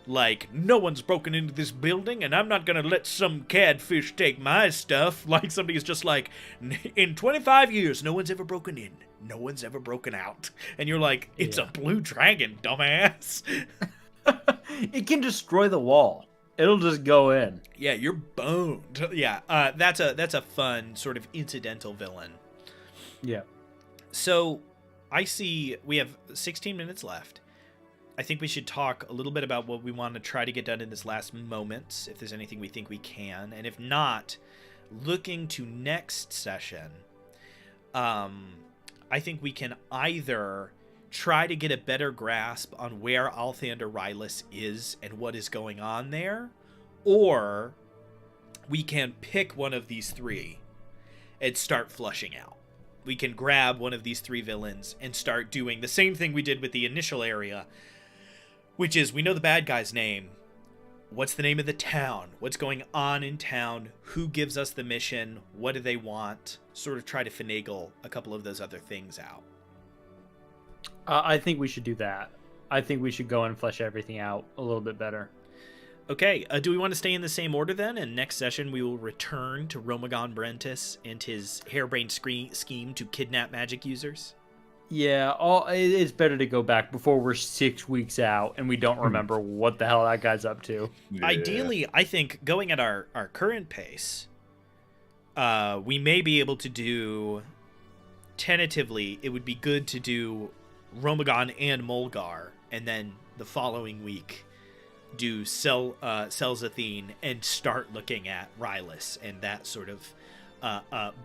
like, no one's broken into this building and I'm not gonna let some catfish take my stuff. Like, somebody is just like, in 25 years, no one's ever broken in. No one's ever broken out. And you're like, it's a blue dragon, dumbass. It can destroy the wall. It'll just go in. Yeah, you're boned. Yeah, that's a fun sort of incidental villain. Yeah. So I see we have 16 minutes left. I think we should talk a little bit about what we want to try to get done in this last moments, if there's anything we think we can. And if not, looking to next session, I think we can either try to get a better grasp on where Althander Rylus is and what is going on there, or we can pick one of these 3 and start flushing out. We can grab one of these 3 villains and start doing the same thing we did with the initial area, which is, we know the bad guy's name. What's the name of the town? What's going on in town? Who gives us the mission? What do they want? Sort of try to finagle a couple of those other things out. I think we should do that. I think we should go and flesh everything out a little bit better. Okay, do we want to stay in the same order then? And next session we will return to Romagon Brentis and his harebrained scheme to kidnap magic users? Yeah, it's better to go back before we're 6 weeks out and we don't remember what the hell that guy's up to. Yeah. Ideally, I think going at our current pace, we may be able to do, tentatively, it would be good to do Romagon and Mulgar, and then the following week do Selzathene and start looking at Rylus and that sort of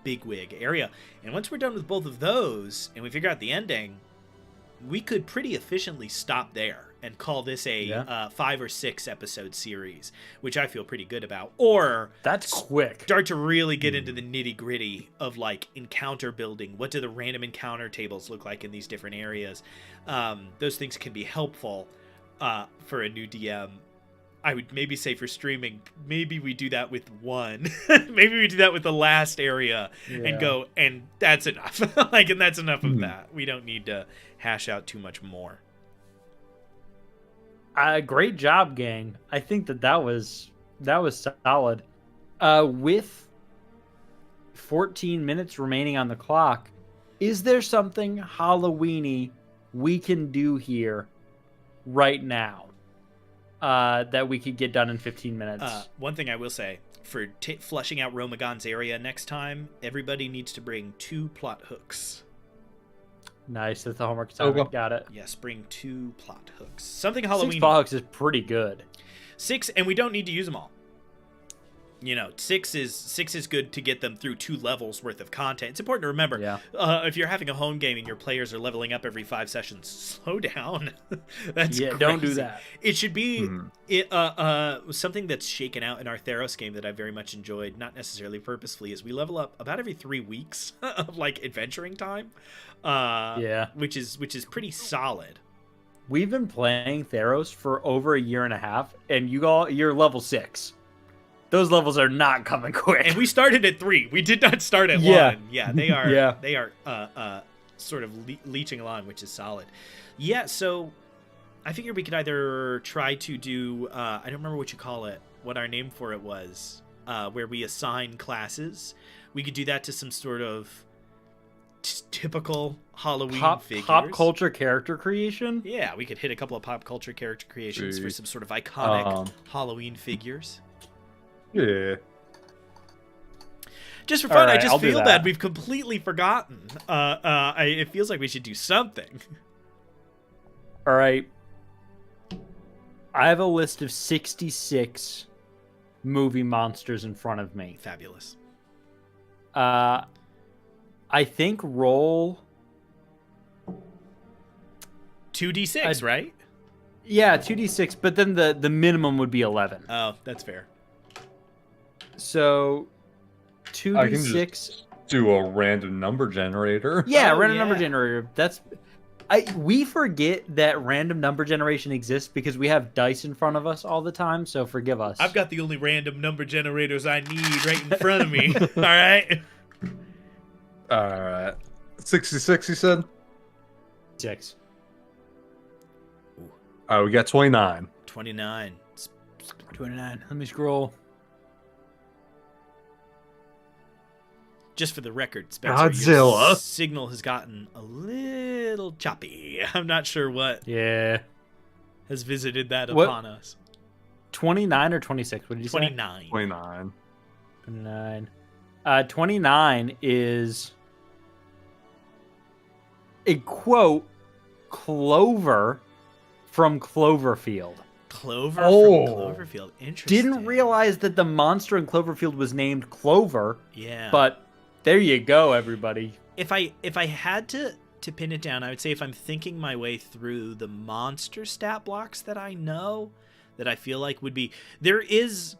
bigwig area. And once we're done with both of those and we figure out the ending, we could pretty efficiently stop there and call this a 5 or 6 episode series, which I feel pretty good about. Or that's quick. Start to really get into the nitty gritty of like encounter building. What do the random encounter tables look like in these different areas? Those things can be helpful for a new DM. I would maybe say for streaming, maybe we do that with one. Maybe we do that with the last area and go, and that's enough. And that's enough of that. We don't need to hash out too much more. Great job, gang. I think that was solid. With 14 minutes remaining on the clock, is there something Halloween-y we can do here right now that we could get done in 15 minutes? One thing I will say, for flushing out Romagon's area next time, everybody needs to bring 2 plot hooks. Nice, that's the homework assignment. Got it. Yes, bring 2 plot hooks. Something Halloween. 6 plot hooks is pretty good. 6, and we don't need to use them all. 6 is good to get them through 2 levels worth of content. It's important to remember, if you're having a home game and your players are leveling up every 5 sessions, slow down. That's crazy. Don't do that. It should be something that's shaken out in our Theros game that I very much enjoyed, not necessarily purposefully, is we level up about every 3 weeks of adventuring time. Which is pretty solid. We've been playing Theros for over a year and a half, and you're level 6. Those levels are not coming quick. And we started at 3. We did not start at 1. Yeah, they are. They are sort of leeching along, which is solid. Yeah, so I figure we could either try to do I don't remember what you call it, what our name for it was, where we assign classes. We could do that to some sort of typical Halloween figures. Pop culture character creation? Yeah, we could hit a couple of pop culture character creations for some sort of iconic Halloween figures. Yeah. Just for fun, right, I just feel bad we've completely forgotten. It feels like we should do something. All right. I have a list of 66 movie monsters in front of me. Fabulous. I think roll 2d6, right? Yeah, 2d6, but then the minimum would be 11. Oh, that's fair. So 2d6. I can just do a random number generator. Yeah, random number generator. We forget that random number generation exists because we have dice in front of us all the time, so forgive us. I've got the only random number generators I need right in front of me. All right. All right. 66, you said? 6. All right, we got 29. 29. 29. Let me scroll. Just for the record, Spencer, Godzilla. Your signal has gotten a little choppy. I'm not sure what has visited that upon us. 29 or 26? What did you say? 29. 29. 29. 29 is a quote, Clover from Cloverfield. Clover from Cloverfield. Interesting. Didn't realize that the monster in Cloverfield was named Clover. Yeah. But there you go, everybody. If I had to pin it down, I would say if I'm thinking my way through the monster stat blocks that I know, that I feel like would be... It's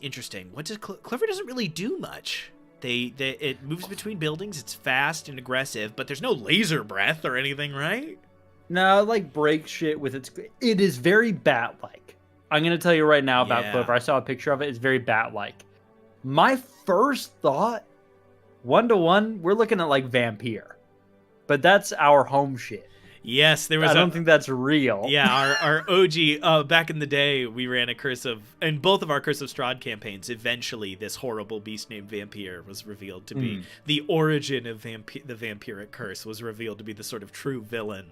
interesting. Clover doesn't really do much. It moves between buildings, it's fast and aggressive, but there's no laser breath or anything, right? No, it breaks shit with its... It is very bat-like. I'm going to tell you right now about Clover. I saw a picture of it. It's very bat-like. My first thought, 1-to-1, we're looking at Vampire. But that's our home shit. Yes, there was. I don't think that's real. Yeah, our OG back in the day, we ran a Curse of, and both of our Curse of Strahd campaigns. Eventually, this horrible beast named Vampire was revealed to be the origin of the vampiric curse. Was revealed to be the sort of true villain.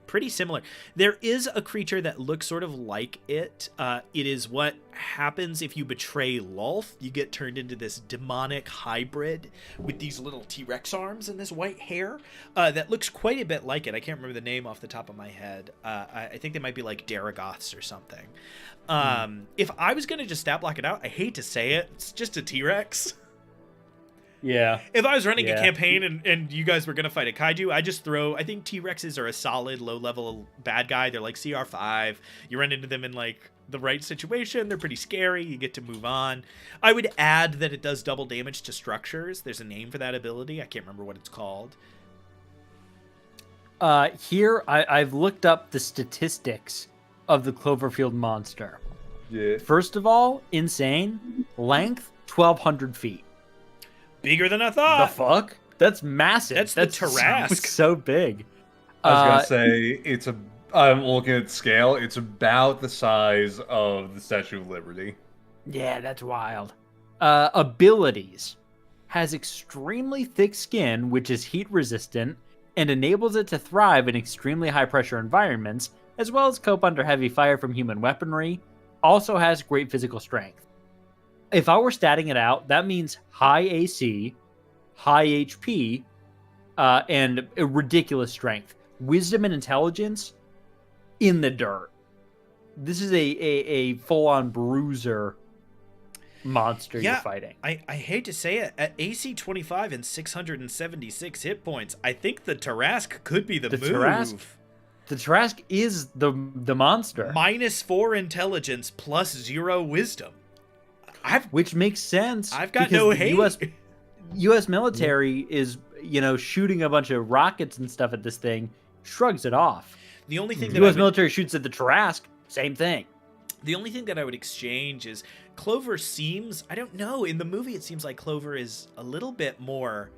pretty similar. There is a creature that looks sort of like it. It is what happens if you betray Lolth. You get turned into this demonic hybrid with these little T-Rex arms and this white hair that looks quite a bit like it. I can't remember the name off the top of my head. I think they might be like Daragoths or something. If I was going to just stat block it out, I hate to say it, it's just a T-Rex. Yeah. If I was running a campaign and you guys were going to fight a kaiju, I just I think T-Rexes are a solid low-level bad guy. They're like CR5. You run into them in like the right situation. They're pretty scary. You get to move on. I would add that it does double damage to structures. There's a name for that ability. I can't remember what it's called. Here, I've looked up the statistics of the Cloverfield monster. Yeah. First of all, insane. Length, 1,200 feet. Bigger than I thought. The fuck? That's massive. That's the Tarrasque. So big. I was gonna say I'm looking at scale. It's about the size of the Statue of Liberty. Yeah, that's wild. Abilities. Has extremely thick skin, which is heat resistant, and enables it to thrive in extremely high pressure environments, as well as cope under heavy fire from human weaponry. Also has great physical strength. If I were statting it out, that means high AC, high HP, and a ridiculous strength. Wisdom and intelligence in the dirt. This is a full-on bruiser monster you're fighting. I hate to say it, at AC 25 and 676 hit points, I think the Tarrasque could be the move. The Tarrasque is the monster. -4 intelligence plus 0 wisdom. Which makes sense. I've got no hate. U.S. military is, shooting a bunch of rockets and stuff at this thing, shrugs it off. The only thing U.S. military shoots at the Tarrasque, same thing. The only thing that I would exchange is Clover seems, I don't know, in the movie it seems like Clover is a little bit more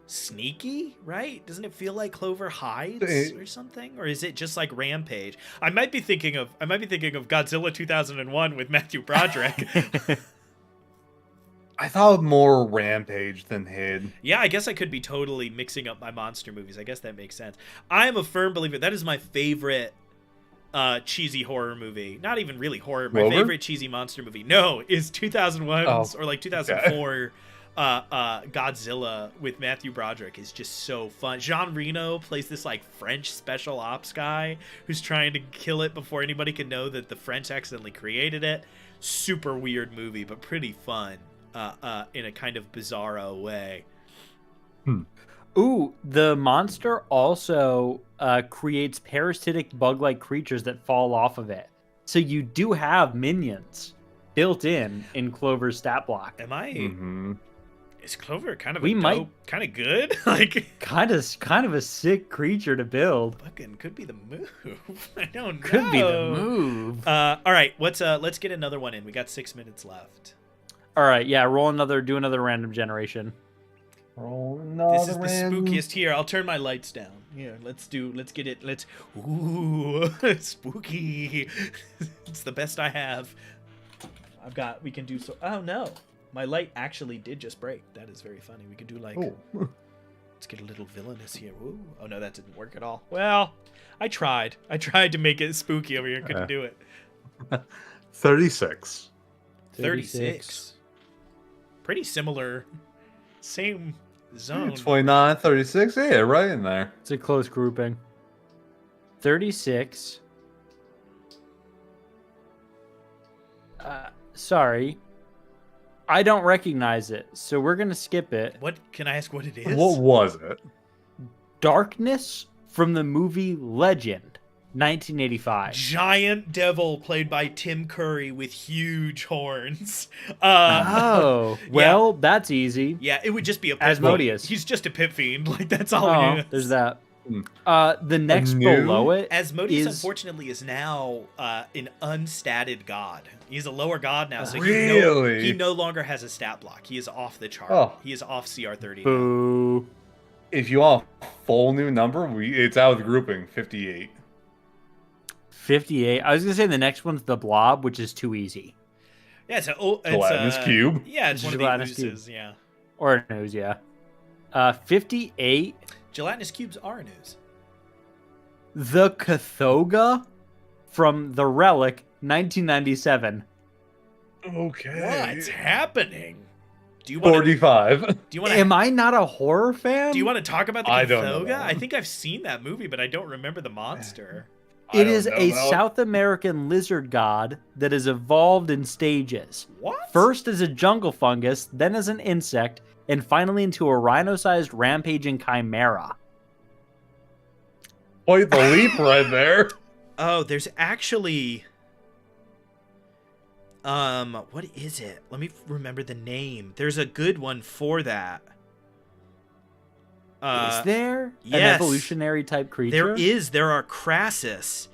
sneaky, right? Doesn't it feel like Clover hides or something? Or is it just like Rampage? I might be thinking of Godzilla 2001 with Matthew Broderick. I thought more Rampage than hid. Yeah, I guess I could be totally mixing up my monster movies. I guess that makes sense. I am a firm believer. That is my favorite cheesy horror movie. Not even really horror. My favorite cheesy monster movie. No, is 2001's or like 2004 Godzilla with Matthew Broderick is just so fun. Jean Reno plays this like French special ops guy who's trying to kill it before anybody can know that the French accidentally created it. Super weird movie, but pretty fun. In a kind of bizarro way. Ooh, the monster also creates parasitic bug-like creatures that fall off of it. So you do have minions built in Clover's stat block. Am I? Mm-hmm. Is Clover kind of kind of good? Like kind of a sick creature to build. Fucking could be the move. I don't know. Could be the move. All right, let's get another one in. We got 6 minutes left. All right, yeah, do another random generation. This is the spookiest here. I'll turn my lights down. Here, let's get it. Ooh, spooky. It's the best I have. We can do so. Oh no, my light actually did just break. That is very funny. We could do like, let's get a little villainous here. Ooh. Oh no, that didn't work at all. Well, I tried to make it spooky over here. Couldn't do it. 36. 36. Pretty similar. Same zone. 29, 36. Yeah, right in there. It's a close grouping. 36. Sorry. I don't recognize it, so we're going to skip it. What? Can I ask what it is? What was it? Darkness from the movie Legend. 1985. Giant devil played by Tim Curry with huge horns. That's easy. Yeah, it would just be a Asmodeus. He's just a pit fiend. Like that's all he is. There's that. The next below it, Asmodeus unfortunately is now an unstatted god. He's a lower god now, so he no longer has a stat block. He is off the chart. Oh. He is off CR30. Boo. If you want a full new number, it's out of the grouping. 58. 58. I was gonna say the next one's the Blob, which is too easy. Yeah, it's Gelatinous cube. Yeah, it's one of the oozes. Yeah, or an ooze. Yeah. 58. Gelatinous cubes are an ooze. The Cathoga from The Relic, 1997. Okay. What's happening? Do you want 45. Do you want Am I not a horror fan? Do you want to talk about the I don't know. Cathoga? I think I've seen that movie, but I don't remember the monster. It is a South American lizard god that has evolved in stages. What? First as a jungle fungus, then as an insect, and finally into a rhino-sized rampaging chimera. Quite the leap right there. Oh, there's actually... what is it? Let me remember the name. There's a good one for that. Is there yes. an evolutionary type creature? There is. There are Crassus.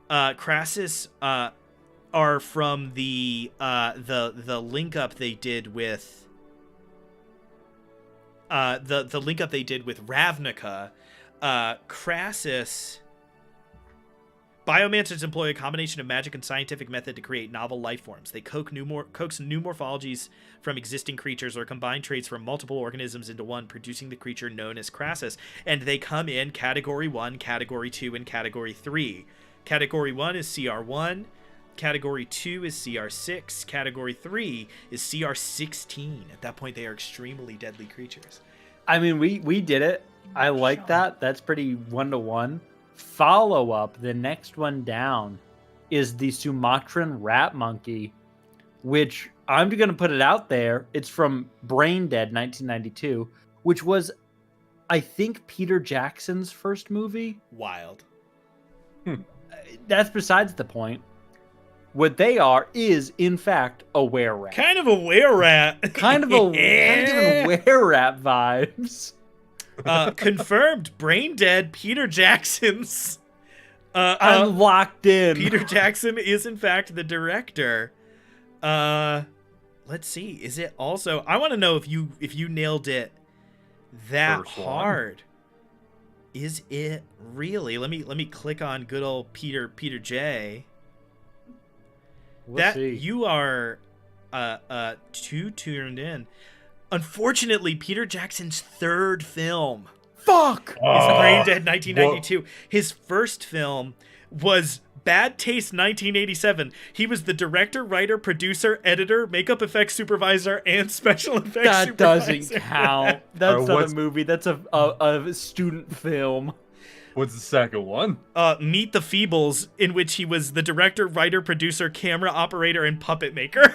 Crassus are from the link up they did with the link up they did with Ravnica. Crassus. Biomancers employ a combination of magic and scientific method to create novel life forms. They coax new morphologies from existing creatures or combine traits from multiple organisms into one, producing the creature known as Crassus. And they come in Category 1, Category 2, and Category 3. Category 1 is CR1. Category 2 is CR6. Category 3 is CR16. At that point, they are extremely deadly creatures. I mean, we did it. I like that. That's pretty 1-to-1. Follow-up, the next one down, is the Sumatran rat monkey, which I'm going to put it out there. It's from Brain Dead 1992, which was, I think, Peter Jackson's first movie. Wild. That's besides the point. What they are is, in fact, a were-rat. Kind of a were-rat. Kind of giving were-rat vibes. Confirmed. Brain Dead. Peter Jackson's. I'm locked in. Peter Jackson is in fact the director. Let's see. Is it also? I want to know if you nailed it that hard. Is it really? Let me click on good old Peter J. We'll see. You are too tuned in. Unfortunately, Peter Jackson's third film is Brain Dead 1992. What? His first film was Bad Taste 1987. He was the director, writer, producer, editor, makeup effects supervisor, and special effects supervisor. That doesn't count. That's not a movie. That's a student film. What's the second one? Meet the Feebles, in which he was the director, writer, producer, camera operator, and puppet maker.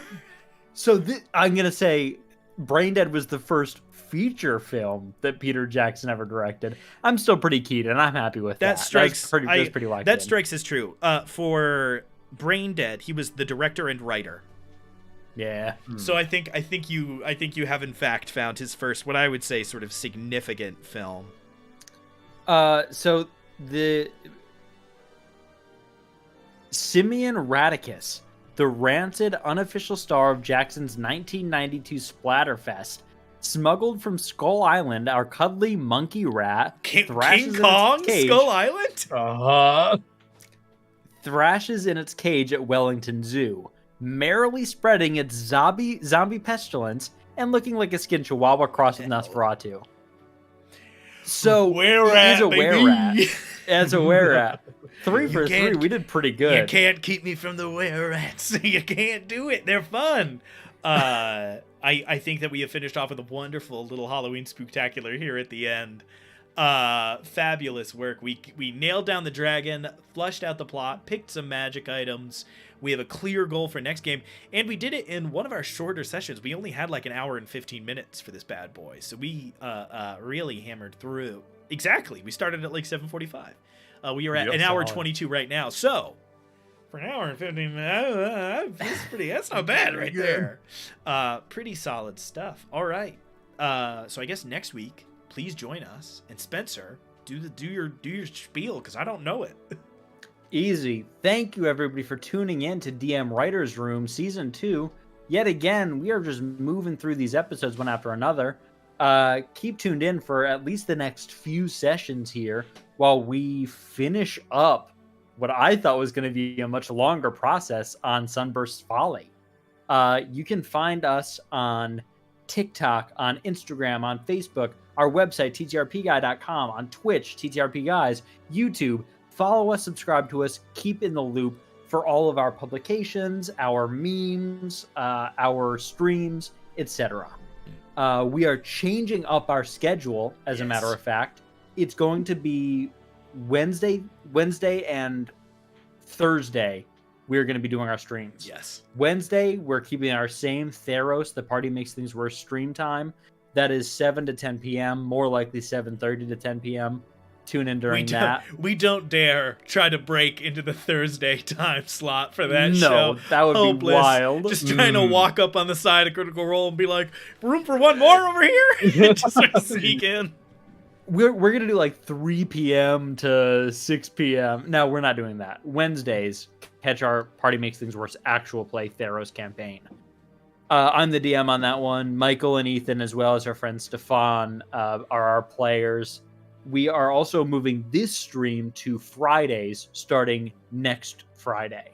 So I'm going to say Brain Dead was the first feature film that Peter Jackson ever directed. I'm still pretty keyed, and I'm happy with that. Strikes. That's pretty locked that in. Strikes as true. For Brain Dead, he was the director and writer. Yeah. So I think you have in fact found his first, what I would say, sort of significant film. So the Simeon Radicus, the rancid unofficial star of Jackson's 1992 Splatterfest, smuggled from Skull Island our cuddly monkey rat, King Kong, Skull Island? Thrashes in its cage at Wellington Zoo, merrily spreading its zombie pestilence and looking like a skinned chihuahua crossed with Nosferatu. So were-rat, it is a were-rat. As a were-rat. 3 for 3, we did pretty good. You can't keep me from the were-rats. You can't do it. They're fun. I think that we have finished off with a wonderful little Halloween spooktacular here at the end. Fabulous work. We nailed down the dragon, flushed out the plot, picked some magic items. We have a clear goal for next game, and we did it in one of our shorter sessions. We only had like an hour and 15 minutes for this bad boy, so we really hammered through. Exactly. We started at like 7:45. We are at an hour 22 right now. So for an hour and 15 minutes, that's not bad right there. Pretty solid stuff. All right. So I guess next week, please join us, and Spencer, do your spiel, because I don't know it. Easy. Thank you, everybody, for tuning in to DM Writer's Room Season 2. Yet again, we are just moving through these episodes one after another. Keep tuned in for at least the next few sessions here while we finish up what I thought was going to be a much longer process on Sunburst's Folly. You can find us on TikTok, on Instagram, on Facebook, our website, ttrpguy.com, on Twitch, TTRPguys, YouTube, follow us, subscribe to us, keep in the loop for all of our publications, our memes, our streams, etc. We are changing up our schedule, as a matter of fact. It's going to be Wednesday and Thursday. We're going to be doing our streams. Yes. Wednesday, we're keeping our same Theros, the Party Makes Things Worse stream time. That is 7 to 10 p.m., more likely 7:30 to 10 p.m. Tune in during that. We don't dare try to break into the Thursday time slot for that show. No, that would Hopeless. be wild. Just trying to walk up on the side of Critical Role and be like, room for one more over here? Just sort of sneak in. We're going to do like 3 p.m. to 6 p.m. No, we're not doing that. Wednesdays, catch our Party Makes Things Worse actual play Theros campaign. I'm the DM on that one. Michael and Ethan, as well as our friend Stefan, are our players. We are also moving this stream to Fridays starting next Friday.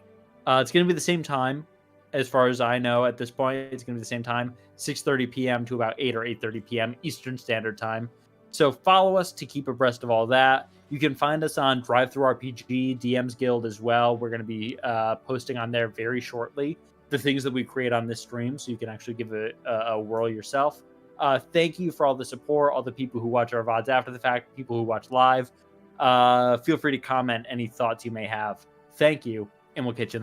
It's going to be the same time, as far as I know at this point. It's going to be the same time, 6:30 p.m. to about 8 or 8:30 p.m. Eastern Standard Time. So follow us to keep abreast of all that. You can find us on DriveThruRPG, DM's Guild as well. We're going to be posting on there very shortly the things that we create on this stream, so you can actually give it a whirl yourself. Thank you for all the support, all the people who watch our VODs after the fact, people who watch live. Feel free to comment any thoughts you may have. Thank you, and we'll catch you in the next